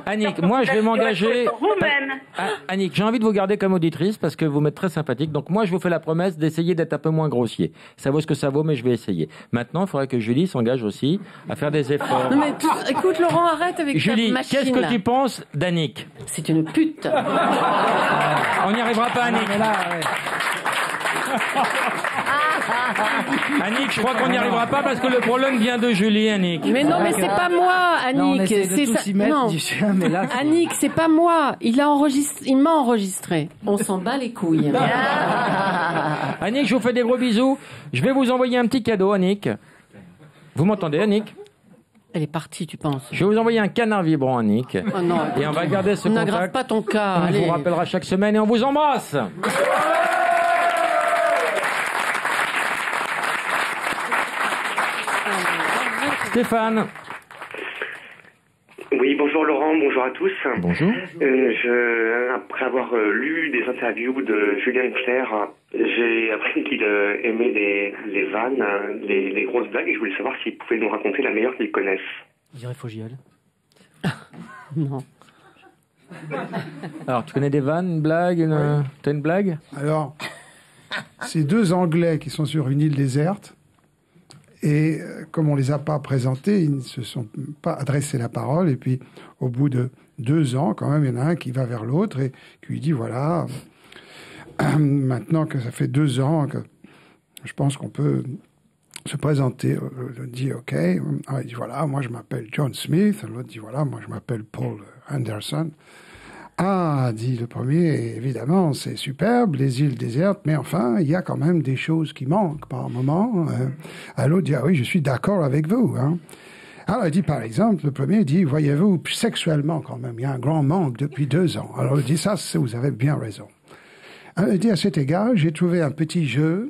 Annick, moi je vais m'engager. Pour vous-même. Annick, j'ai envie de vous garder comme auditrice parce que vous m'êtes très sympathique. Donc moi je vous fais la promesse d'essayer d'être un peu moins grossier. Ça vaut ce que ça vaut, mais je vais essayer. Maintenant, il faudrait que Julie s'engage aussi à faire des efforts. Non mais écoute Laurent, arrête avec Julie, ta machine. qu'est-ce que tu penses d'Annick? C'est une pute. On n'y arrivera pas, Annick. Annick, je crois qu'on n'y arrivera pas parce que le problème vient de Julie, Annick. Mais non, mais c'est pas moi, Annick. C'est ça. Non. Annick, c'est pas moi. Il m'a enregistré. On s'en bat les couilles. Annick, je vous fais des gros bisous. Je vais vous envoyer un petit cadeau, Annick. Vous m'entendez, Annick? Elle est partie, tu penses? Je vais vous envoyer un canard vibrant, Annick. Oh non. Et on va garder ce contact. N'aggrave pas ton cas. On vous rappellera chaque semaine et on vous embrasse. Stéphane. Oui, bonjour Laurent, bonjour à tous. Bonjour. Après avoir lu des interviews de Julien Clerc, j'ai appris qu'il aimait les vannes, les grosses blagues, et je voulais savoir s'il pouvait nous raconter la meilleure qu'il connaisse. Je dirais Fogiel. Non. Alors, tu connais des vannes, une blague, t'as une blague? Alors, c'est deux Anglais qui sont sur une île déserte. Et comme on les a pas présentés, ils ne se sont pas adressé la parole. Et puis, au bout de 2 ans, quand même, il y en a un qui va vers l'autre et qui lui dit, voilà, maintenant que ça fait 2 ans que je pense qu'on peut se présenter. L'autre dit, OK. Alors, il dit, voilà, moi, je m'appelle John Smith. L'autre dit, voilà, moi, je m'appelle Paul Anderson. Ah, dit le premier, évidemment, c'est superbe, les îles désertes, mais enfin, il y a quand même des choses qui manquent par moment. L'autre dit, ah oui, je suis d'accord avec vous. Hein. Alors, il dit, par exemple, le premier dit, voyez-vous, sexuellement quand même, il y a un grand manque depuis 2 ans. Alors, il dit, ça, vous avez bien raison. Alors, il dit, à cet égard, j'ai trouvé un petit jeu.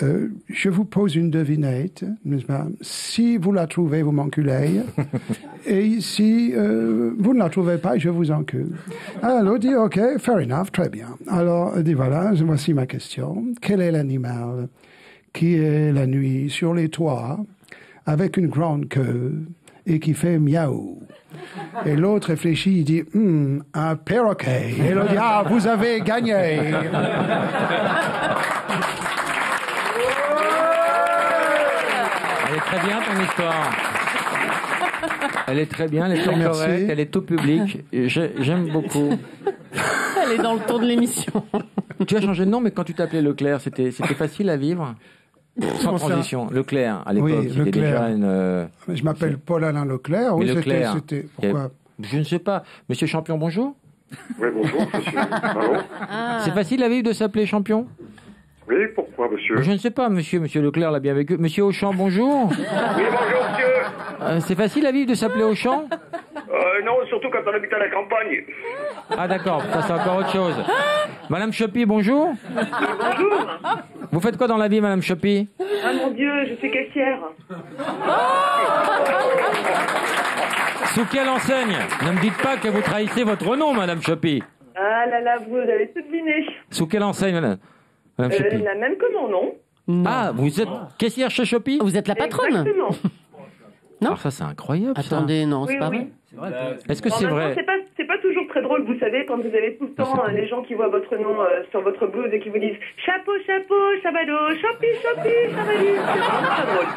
Je vous pose une devinette. Si vous la trouvez, vous m'enculez. Et si vous ne la trouvez pas, je vous encule. Alors, dit, OK, fair enough, très bien. Alors, dit, voilà, voici ma question. Quel est l'animal qui est la nuit sur les toits avec une grande queue et qui fait miaou? Et l'autre réfléchit, il dit, un perroquet. Et l'autre dit, ah, vous avez gagné. Elle est très bien, ton histoire. Elle est très bien, elle est très correcte, elle est tout public. J'aime beaucoup. Elle est dans le tour de l'émission. Tu as changé de nom, mais quand tu t'appelais Leclerc, c'était facile à vivre? Sans transition. Leclerc, à l'époque, oui, c'était déjà une... Je m'appelle Paul-Alain Leclerc. Mais Oui, Leclerc, c'était... Pourquoi? Je ne sais pas. Monsieur Champion, bonjour. Oui, bonjour, monsieur. Allô? C'est facile à vivre de s'appeler Champion? Oui, pourquoi, monsieur? Je ne sais pas, monsieur Leclerc l'a bien vécu. Monsieur Auchan, bonjour. Oui, bonjour, monsieur. C'est facile à vivre de s'appeler Auchan? Non, surtout quand on habite à la campagne. Ah d'accord, ça c'est encore autre chose. Madame Choppy, bonjour. Bonjour. Vous faites quoi dans la vie, Madame Choppy? Ah mon Dieu, je suis caissière. Sous quelle enseigne? Ne me dites pas que vous trahissez votre nom, Madame Choppy. Ah là là, vous avez tout deviné. Sous quelle enseigne, Madame Choppy? La même que mon nom. Ah, vous êtes caissière chez Choppy? Vous êtes la patronne? Exactement. Non. Alors ça, c'est incroyable. Attendez, non, c'est Oui, pas oui. vrai. Est-ce que En c'est même temps, vrai? c'est pas toujours très drôle, vous savez, quand vous avez tout le temps les gens qui voient votre nom sur votre blouse et qui vous disent chapeau, chapeau, chabado, chopi, chopi, chabadi. C'est vraiment très drôle.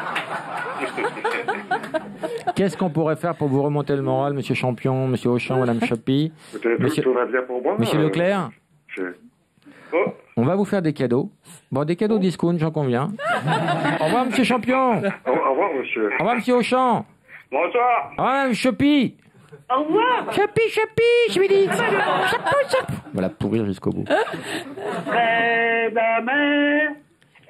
Qu'est-ce qu'on pourrait faire pour vous remonter le moral, Monsieur Champion, Monsieur Auchan, Madame Choppy? Vous avez Monsieur... tout va bien pour moi? Monsieur Leclerc? Oh. On va vous faire des cadeaux. Bon, des cadeaux discount, j'en conviens. Au revoir, Monsieur Champion. Au revoir, monsieur. Au revoir, Monsieur Auchan. Bonsoir. Au revoir, Madame Choppy. Au revoir. Choppy, je lui dis. Chapeau, chapeau. Voilà, pourrir jusqu'au bout. La mer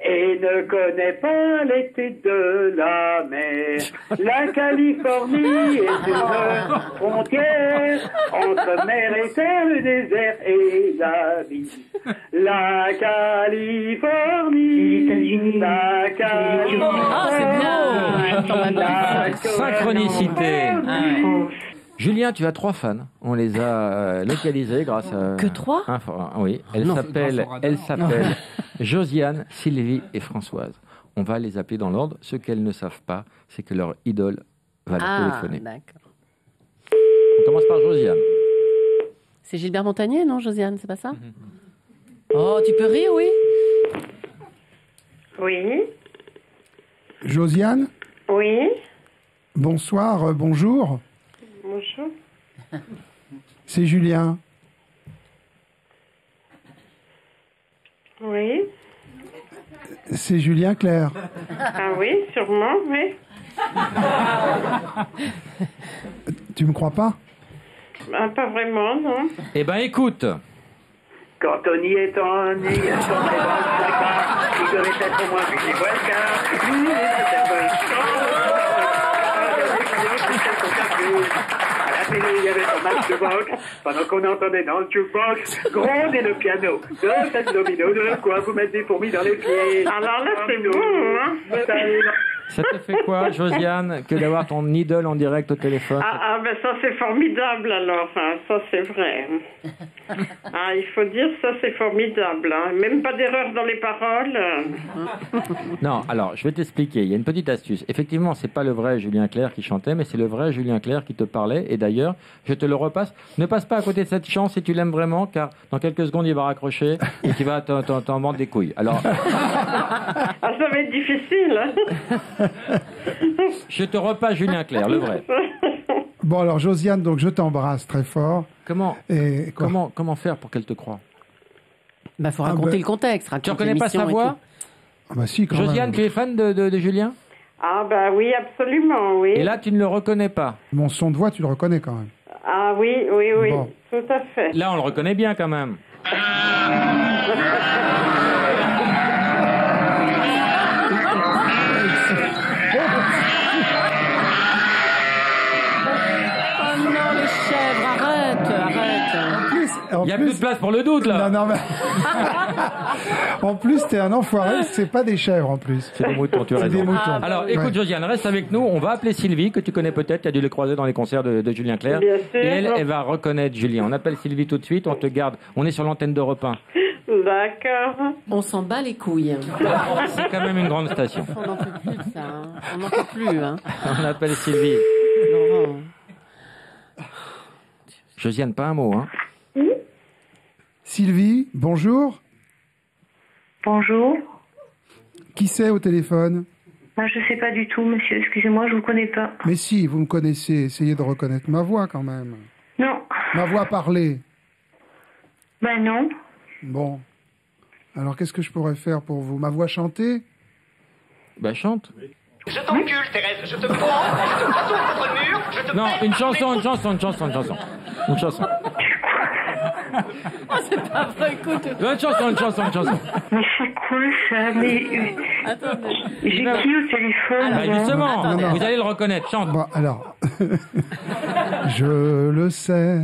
et ne connaît pas l'été de la mer. La Californie est une frontière entre mer et terre, le désert et la vie. La Californie, la Californie, Synchronicité. Julien, tu as 3 fans. On les a localisés grâce à... Que 3? Oui. Elles s'appellent Josiane, Sylvie et Françoise. On va les appeler dans l'ordre. Ce qu'elles ne savent pas, c'est que leur idole va leur téléphoner. D'accord. On commence par Josiane. C'est Gilbert Montagnier, non, Josiane, c'est pas ça? Oh, tu peux rire, oui? Oui. Josiane? Oui. Bonsoir, bonjour. Bonjour. C'est Julien. Oui. C'est Julien Clerc. Ah oui, sûrement, oui. Tu me crois pas? Pas vraiment, non. Eh ben, écoute. Quand on y est, on y est, on est dans le placard. Il devait être au moins vu les volcans. Lui, c'était à la télé, il y avait son match de boxe. Pendant qu'on entendait dans le jukebox gronder le piano. De cette domino, de quoi vous mettez des fourmis dans les pieds. Alors là, c'est bon, hein. Ça te fait quoi, Josiane, que d'avoir ton idole en direct au téléphone? Ben ça c'est formidable alors, hein. Ça c'est vrai. Il faut dire ça c'est formidable, hein. Même pas d'erreur dans les paroles. Non, alors, je vais t'expliquer. Il y a une petite astuce. Effectivement, c'est pas le vrai Julien Clerc qui chantait, mais c'est le vrai Julien Clerc qui te parlait. Et d'ailleurs, je te le repasse. Ne passe pas à côté de cette chance si tu l'aimes vraiment, car dans quelques secondes, il va raccrocher et tu vas t'en vendre des couilles. Alors. Ça va être difficile, hein. Je te repasse Julien Clerc, le vrai. Bon, alors, Josiane, donc je t'embrasse très fort. Comment faire pour qu'elle te croie? Faut raconter le contexte. Tu reconnais pas sa voix? Bah si, quand Josiane, même. tu es fan de Julien? Oui, absolument, oui. Et là, tu ne le reconnais pas? Mon son de voix, tu le reconnais quand même. Oui, Bon. tout à fait. Là, on le reconnaît bien quand même. Il n'y a plus de place pour le doute, là. Non, mais... En plus, t'es un enfoiré, c'est pas des chèvres, en plus. C'est des moutons, tu as raison. C'est des moutons. Alors, écoute, Josiane, reste avec nous. On va appeler Sylvie, que tu connais peut-être. Tu as dû le croiser dans les concerts de Julien Clerc. Bien sûr. Et elle va reconnaître Julien. On appelle Sylvie tout de suite. On te garde. On est sur l'antenne d'Europe 1. D'accord. On s'en bat les couilles. C'est quand même une grande station. On n'en peut plus de ça. Hein. On n'en peut plus. Hein. On appelle Sylvie. Non. Josiane, pas un mot, hein. Sylvie, bonjour. Bonjour. Qui c'est au téléphone? Je sais pas du tout, monsieur. Excusez-moi, je vous connais pas. Mais si, vous me connaissez. Essayez de reconnaître ma voix quand même. Non. Ma voix parlée. Non. Bon. Alors qu'est-ce que je pourrais faire pour vous? Ma voix chantée? Chante. Je t'encule, Thérèse, je te prends, je te retourne contre le mur, je te Non, pète une par chanson. C'est pas vrai, écoute. Une chanson. Mais c'est quoi ça? Mais... Attendez. J'ai qui au téléphone? Justement, Non. vous allez le reconnaître. Chante. Bon, alors. Je le sais,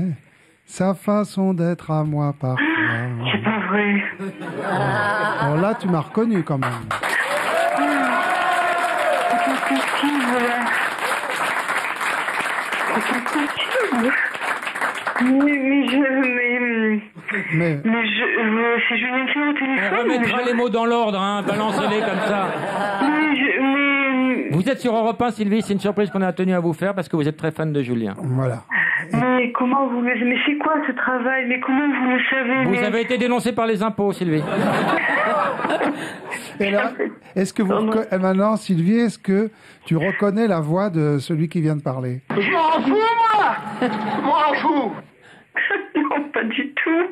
sa façon d'être à moi parfois. C'est pas vrai. Bon, là, tu m'as reconnu quand même. C'est impossible. C'est impossible. Mais c'est Julien Clerc au téléphone. On remettra les mots dans l'ordre, hein. Balancez-les comme ça. Vous êtes sur Europe 1, Sylvie, c'est une surprise qu'on a tenu à vous faire parce que vous êtes très fan de Julien. Voilà. Mais comment vous le... Mais c'est quoi ce travail? Mais comment vous le savez? Vous avez été dénoncé par les impôts, Sylvie. Et là, est-ce que vous maintenant, Sylvie, est-ce que tu reconnais la voix de celui qui vient de parler? Je m'en fous, moi. Je m'en fous. Non, pas du tout.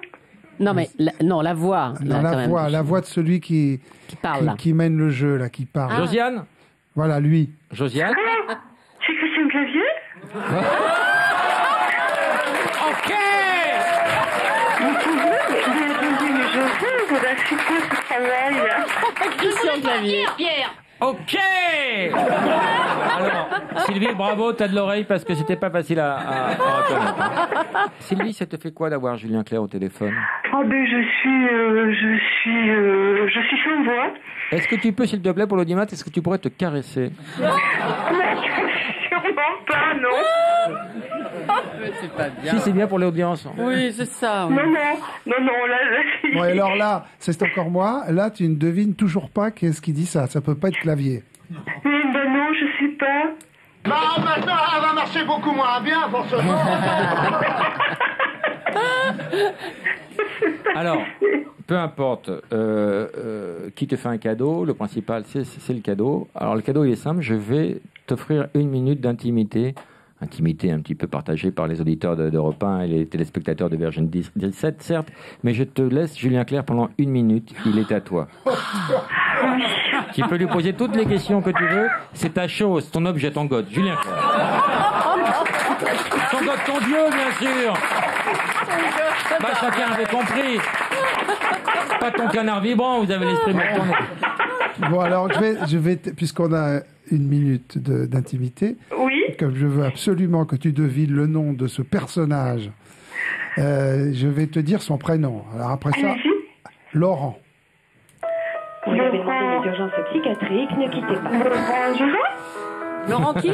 Non, mais la voix. Non, la voix de celui qui parle, qui mène le jeu, là, qui parle. Josiane? Voilà, lui. Josiane? C'est Christian Clavier? Ok. Mais attendez, mais je rêve, là, c'est quoi ce travail? Christian Clavier. Pierre. Ok. Alors, Sylvie, bravo, t'as de l'oreille parce que c'était pas facile à reconnaître. Sylvie, ça te fait quoi d'avoir Julien Clerc au téléphone? Je suis sans voix. Est-ce que tu peux, s'il te plaît, pour l'audimat, est-ce que tu pourrais te caresser? Sûrement pas, non. C'est pas bien. Si, c'est bien pour l'audience. Oui, c'est ça. Oui. Non, là. Bon, et alors là, c'est encore moi. Là, tu ne devines toujours pas qu'est-ce qui dit ça. Ça peut pas être Clavier. Non, je sais pas. Maintenant, elle va marcher beaucoup moins bien, forcément. Alors, peu importe qui te fait un cadeau, le principal, c'est le cadeau. Alors, le cadeau, il est simple. Je vais t'offrir 1 minute d'intimité. Intimité un petit peu partagée par les auditeurs d'Europe 1 et les téléspectateurs de Virgin 17, certes. Mais je te laisse Julien Clerc pendant 1 minute. Il est à toi. Oui. Tu peux lui poser toutes les questions que tu veux. C'est ta chose, ton objet, ton god. Julien Clerc. Ton god, ton dieu, bien sûr. Bah, chacun avait compris. Pas ton canard vibrant, vous avez l'esprit mal tourné. Bon, alors, puisqu'on a une minute d'intimité, comme je veux absolument que tu devines le nom de ce personnage, je vais te dire son prénom. Alors après ça, Laurent. Vous avez demandé des urgences psychiatriques, ne quittez pas. Laurent Gérard. Laurent qui?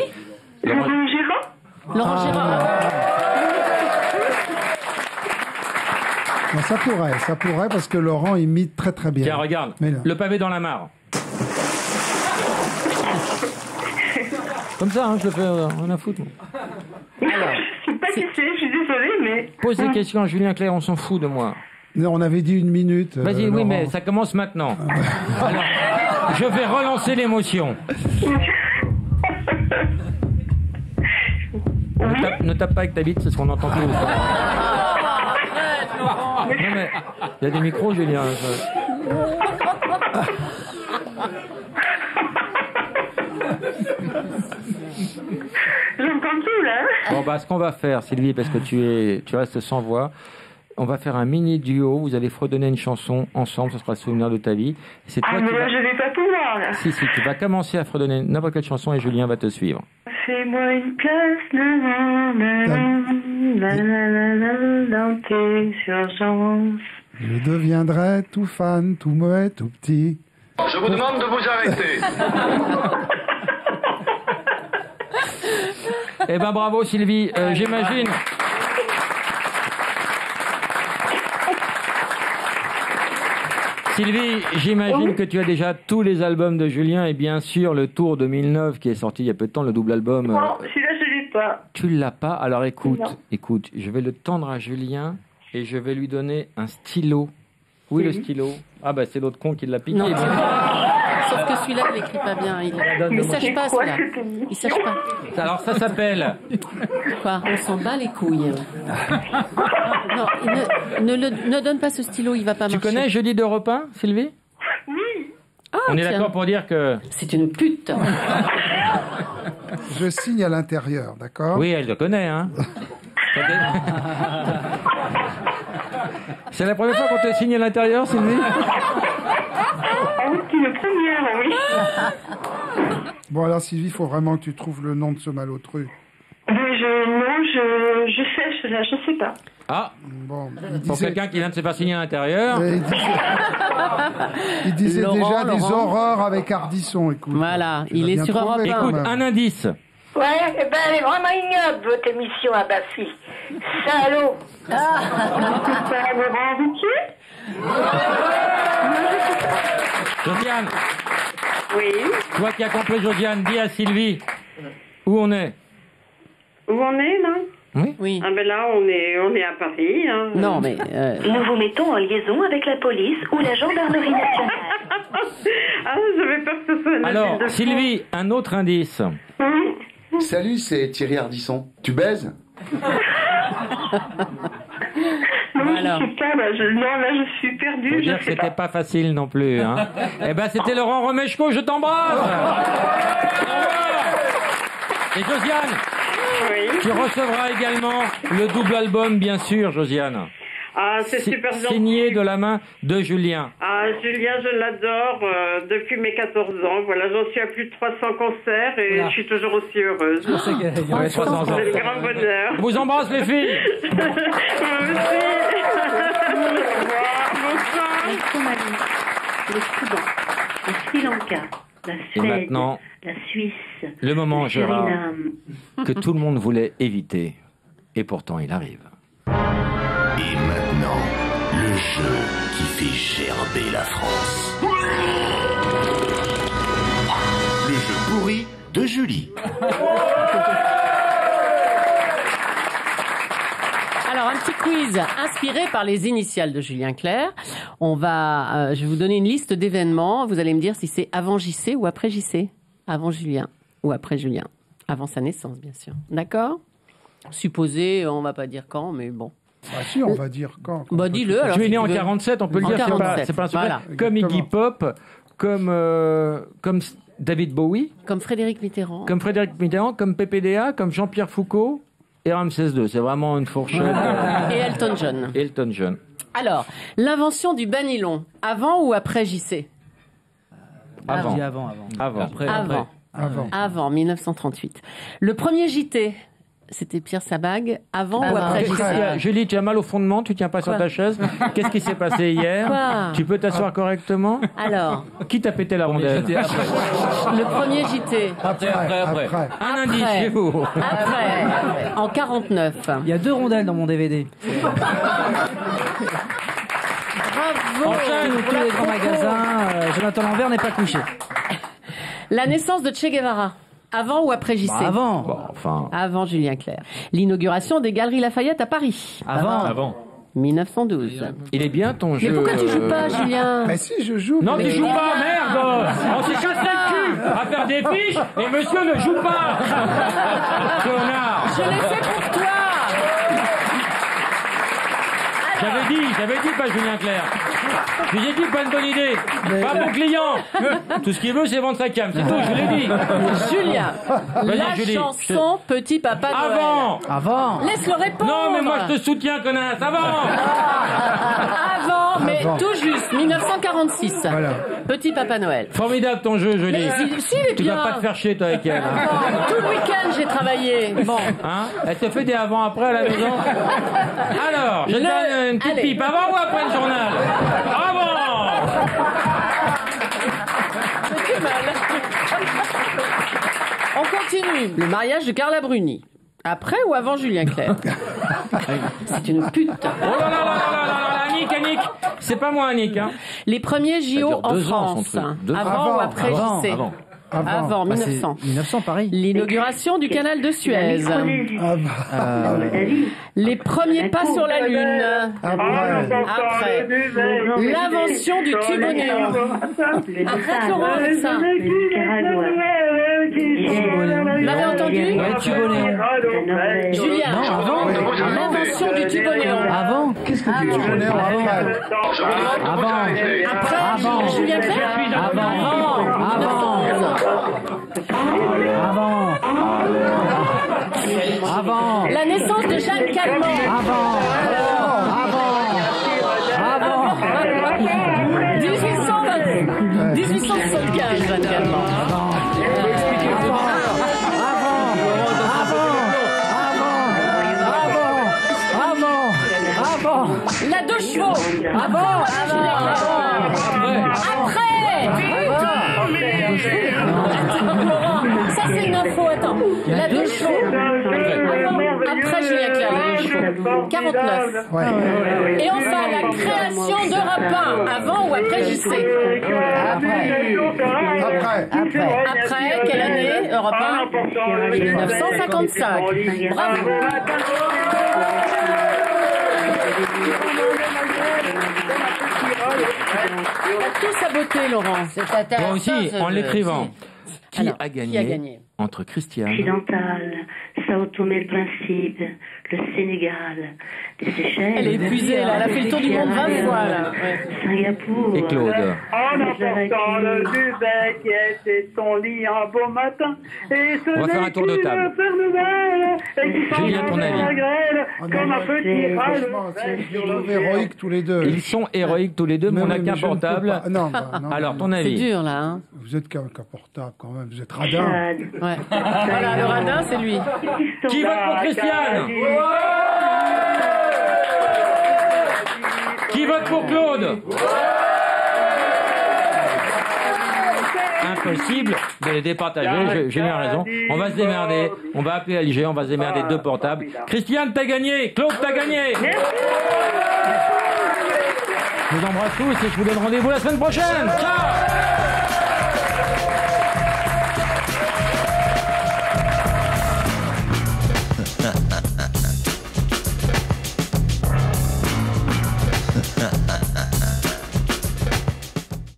Laurent Gérard. Laurent Gérard. Non, ça pourrait, parce que Laurent imite très très bien. Tiens, regarde, le pavé dans la mare. Comme ça, je le fais, on a foutre. Alors, je sais pas qui c'est, je suis désolée, mais... Pose des questions à Julien Clerc, on s'en fout de moi. Non, on avait dit une minute. Vas-y, oui, mais ça commence maintenant. Alors, je vais relancer l'émotion. Ne tape pas avec ta bite, c'est ce qu'on entend plus. Non, mais il y a des micros, Julien. J'entends tout, là. Bon, bah, ce qu'on va faire, Sylvie, parce que tu restes sans voix, on va faire un mini duo. Vous allez fredonner une chanson ensemble, ce sera le souvenir de ta vie. C'est toi mais là, je vais pas pouvoir, là. Si, tu vas commencer à fredonner n'importe quelle chanson et Julien va te suivre. Fais-moi une place, dans tes urgences. Je deviendrai tout fan, tout muet, tout petit. Je vous demande de vous arrêter. Eh ben bravo Sylvie, j'imagine. Sylvie, j'imagine que tu as déjà tous les albums de Julien et bien sûr le Tour 2009 qui est sorti il y a peu de temps, le double album. Non, celui-là je l'ai pas. Tu l'as pas? Alors écoute, je vais le tendre à Julien et je vais lui donner un stylo. Oui, le stylo. Ah bah c'est l'autre con qui l'a piqué. Non, sauf que celui-là, il écrit pas bien. Il sache pas, celui-là. Il sache pas. Alors ça s'appelle... Quoi? On s'en bat les couilles. Non, ne donne pas ce stylo, il va pas marcher. Tu connais Jeudi d'Europe 1, Sylvie? Oui. On est d'accord pour dire que... C'est une pute. Je signe à l'intérieur, d'accord? Oui, elle le connaît, hein. C'est la première fois qu'on te signe à l'intérieur, Sylvie? C'est une première, oui. Bon, alors Sylvie, il faut vraiment que tu trouves le nom de ce malotru. Je sèche, là, je sais pas. Ah, bon, pour quelqu'un qui vient de se faire signer à l'intérieur. Il disait Laurent, déjà des horreurs avec Ardisson, écoute. Voilà, il est sur Europe 1. Écoute, un indice. Ouais, eh ben, elle est vraiment ignoble, votre émission à Bafi. Salaud. C'est pas Laurent Ruquier? Josiane. Oui. Toi qui as compris, Josiane, dis à Sylvie où on est. Où on est, là? Oui. Ah ben là, on est à Paris. Hein. Non, mais... Nous vous mettons en liaison avec la police ou la gendarmerie nationale. Ah, j'avais peur que ce soit... Alors, Sylvie, un autre indice. Salut, c'est Thierry Ardisson. Tu baises? Voilà. Je sais pas, là, je suis perdue. Faut dire que c'était pas facile non plus. Hein. Eh ben, c'était Laurent Romeshko, je t'embrasse. Et Josiane, tu recevras également le double album, bien sûr, Josiane. Ah, c'est super gentil. Signé de la main de Julien. Ah, Julien, je l'adore depuis mes 14 ans. Voilà, j'en suis à plus de 300 concerts et je suis toujours aussi heureuse. Ouais, 300 ans. C'est le grand bonheur. Je vous embrasse, les filles. Moi aussi. Bonsoir. La Somalie, le Soudan, le Sri Lanka, la Et Suède, maintenant, la Suisse, le moment, le Gérard, Suriname. que tout le monde voulait éviter. Et pourtant, il arrive. Et maintenant, le jeu qui fait gerber la France. Le jeu pourri de Julie. Alors, un petit quiz inspiré par les initiales de Julien Clerc. Je vais vous donner une liste d'événements. Vous allez me dire si c'est avant JC ou après JC. Avant Julien ou après Julien. Avant sa naissance, bien sûr. D'accord? Supposé, on va pas dire quand, mais bon. Ah si, on va dire quand. Bah dis-le. Tu es né en 47, on peut le dire, c'est pas un secret. Voilà. Comme Iggy Pop, comme David Bowie, Comme Frédéric Mitterrand. comme Frédéric Mitterrand, comme PPDA, comme Jean-Pierre Foucault et Ramsès II. C'est vraiment une fourchette. Et Elton John. Elton John. Alors, l'invention du bas nylon, avant ou après JC? Avant. Avant. Avant, 1938. Le premier JT, c'était Pierre Sabag, avant ou après Qu'est-ce qu'il y a JC? Julie, tu as mal au fondement, tu tiens pas sur Quoi? ta chaise. Qu'est-ce qui s'est passé hier? Quoi? Tu peux t'asseoir correctement? Alors, Qui t'a pété la rondelle? le premier JT. Après. Un indice Après. chez vous. Après, en 49. Il y a 2 rondelles dans mon DVD. Bravo! Tous les grands magasins, Jonathan Lambert n'est pas couché. La naissance de Che Guevara. Avant ou après JC? Avant. Bon, enfin. Avant Julien Clerc. L'inauguration des Galeries Lafayette à Paris. Avant. 1912. Il est bien ton jeu. Mais pourquoi tu joues pas, Julien? Mais si, je joue. Non, mais- tu joues pas, merde! On s'est cassé le cul à faire des fiches et monsieur ne joue pas! Connard! Je l'ai fait pour toi! J'avais dit pas Julien Clerc. Je lui ai dit pas une bonne idée. Pas mon client. Tout ce qu'il veut, c'est vendre sa cam. C'est tout, je vous l'ai dit. Julien, Vas-y, la Julie, chanson Petit Papa Noël. Avant. Laisse-le répondre. Non, mais moi je te soutiens, connasse. Avant. Avant, mais Avant. tout juste, 1946. Voilà. Petit Papa Noël. Formidable ton jeu, Julie. Mais si, il est Tu bien. vas pas te faire chier, toi, avec elle. Hein, Tout le week-end, j'ai travaillé. Bon. Elle te fait des avant-après à la maison. Alors, je te donne une petite Allez. pipe. Avant ou après le journal? Avant. C'est mal. On continue. Le mariage de Carla Bruni. Après ou avant Julien Clerc? C'est une pute. Oh là là là là là là là, Annick. C'est pas moi, Annick. Hein. Les premiers JO dure en 2 ans, son France. truc. 2 ans. Avant ou après Avant. JC? Avant, 1900. 1900, Paris. L'inauguration du canal de Suez. Les premiers pas sur la Lune. Après. L'invention du tube au néon. Arrête Laurent avec ça. Vous l'avez entendu? Ouais, tube au néon. Julien. Non, avant. L'invention du tube au néon. Avant. Qu'est-ce que tu connais en Avant. Après, Julien Clerc? Avant. La naissance de Jeanne Calment. Avant. 1875, Jeanne Calment. La 2 chevaux. Avant. Après. Attends, Laurent, ça c'est une info, attends. La 2 chevaux. Après Julien Clerc, la 2 chevaux. 49. Et enfin, la création d'Europe 1, avant ou après JC? Après, quelle année, Europe 1? 1955. Bravo. T'as tout saboté, Laurent. C'est intéressant. Moi aussi, en l'écrivant. Qui Alors, a qui gagné a gagné? entre Christiane Occidentale, Sao Tomé et Principe, le Sénégal, les Seychelles. Elle est épuisée, là. Elle a fait le tour du monde 20 fois, là. Ouais. Singapour. et Claude. En emportant le duvet qui était son lit un beau matin. Et ce On va faire un tour de table. Julien, ton avis? Comme un petit Ils sont héroïques tous les deux. Ils sont héroïques tous les deux, mais on n'a Mais qu'un je ne peux portable. pas. Non, non, Alors, ton C'est avis? dur, là. Hein. Vous êtes qu'un portable quand même, vous êtes radin. Ouais. Voilà, le radin, c'est lui. Qui vote pour Christiane? Qui vote pour Claude? Impossible de les départager, j'ai bien raison. On va se démerder, on va appeler LG, on va se démerder 2 portables. Christiane, t'as gagné! Claude, t'as gagné! Je vous embrasse tous et je vous donne rendez-vous la semaine prochaine! Ciao!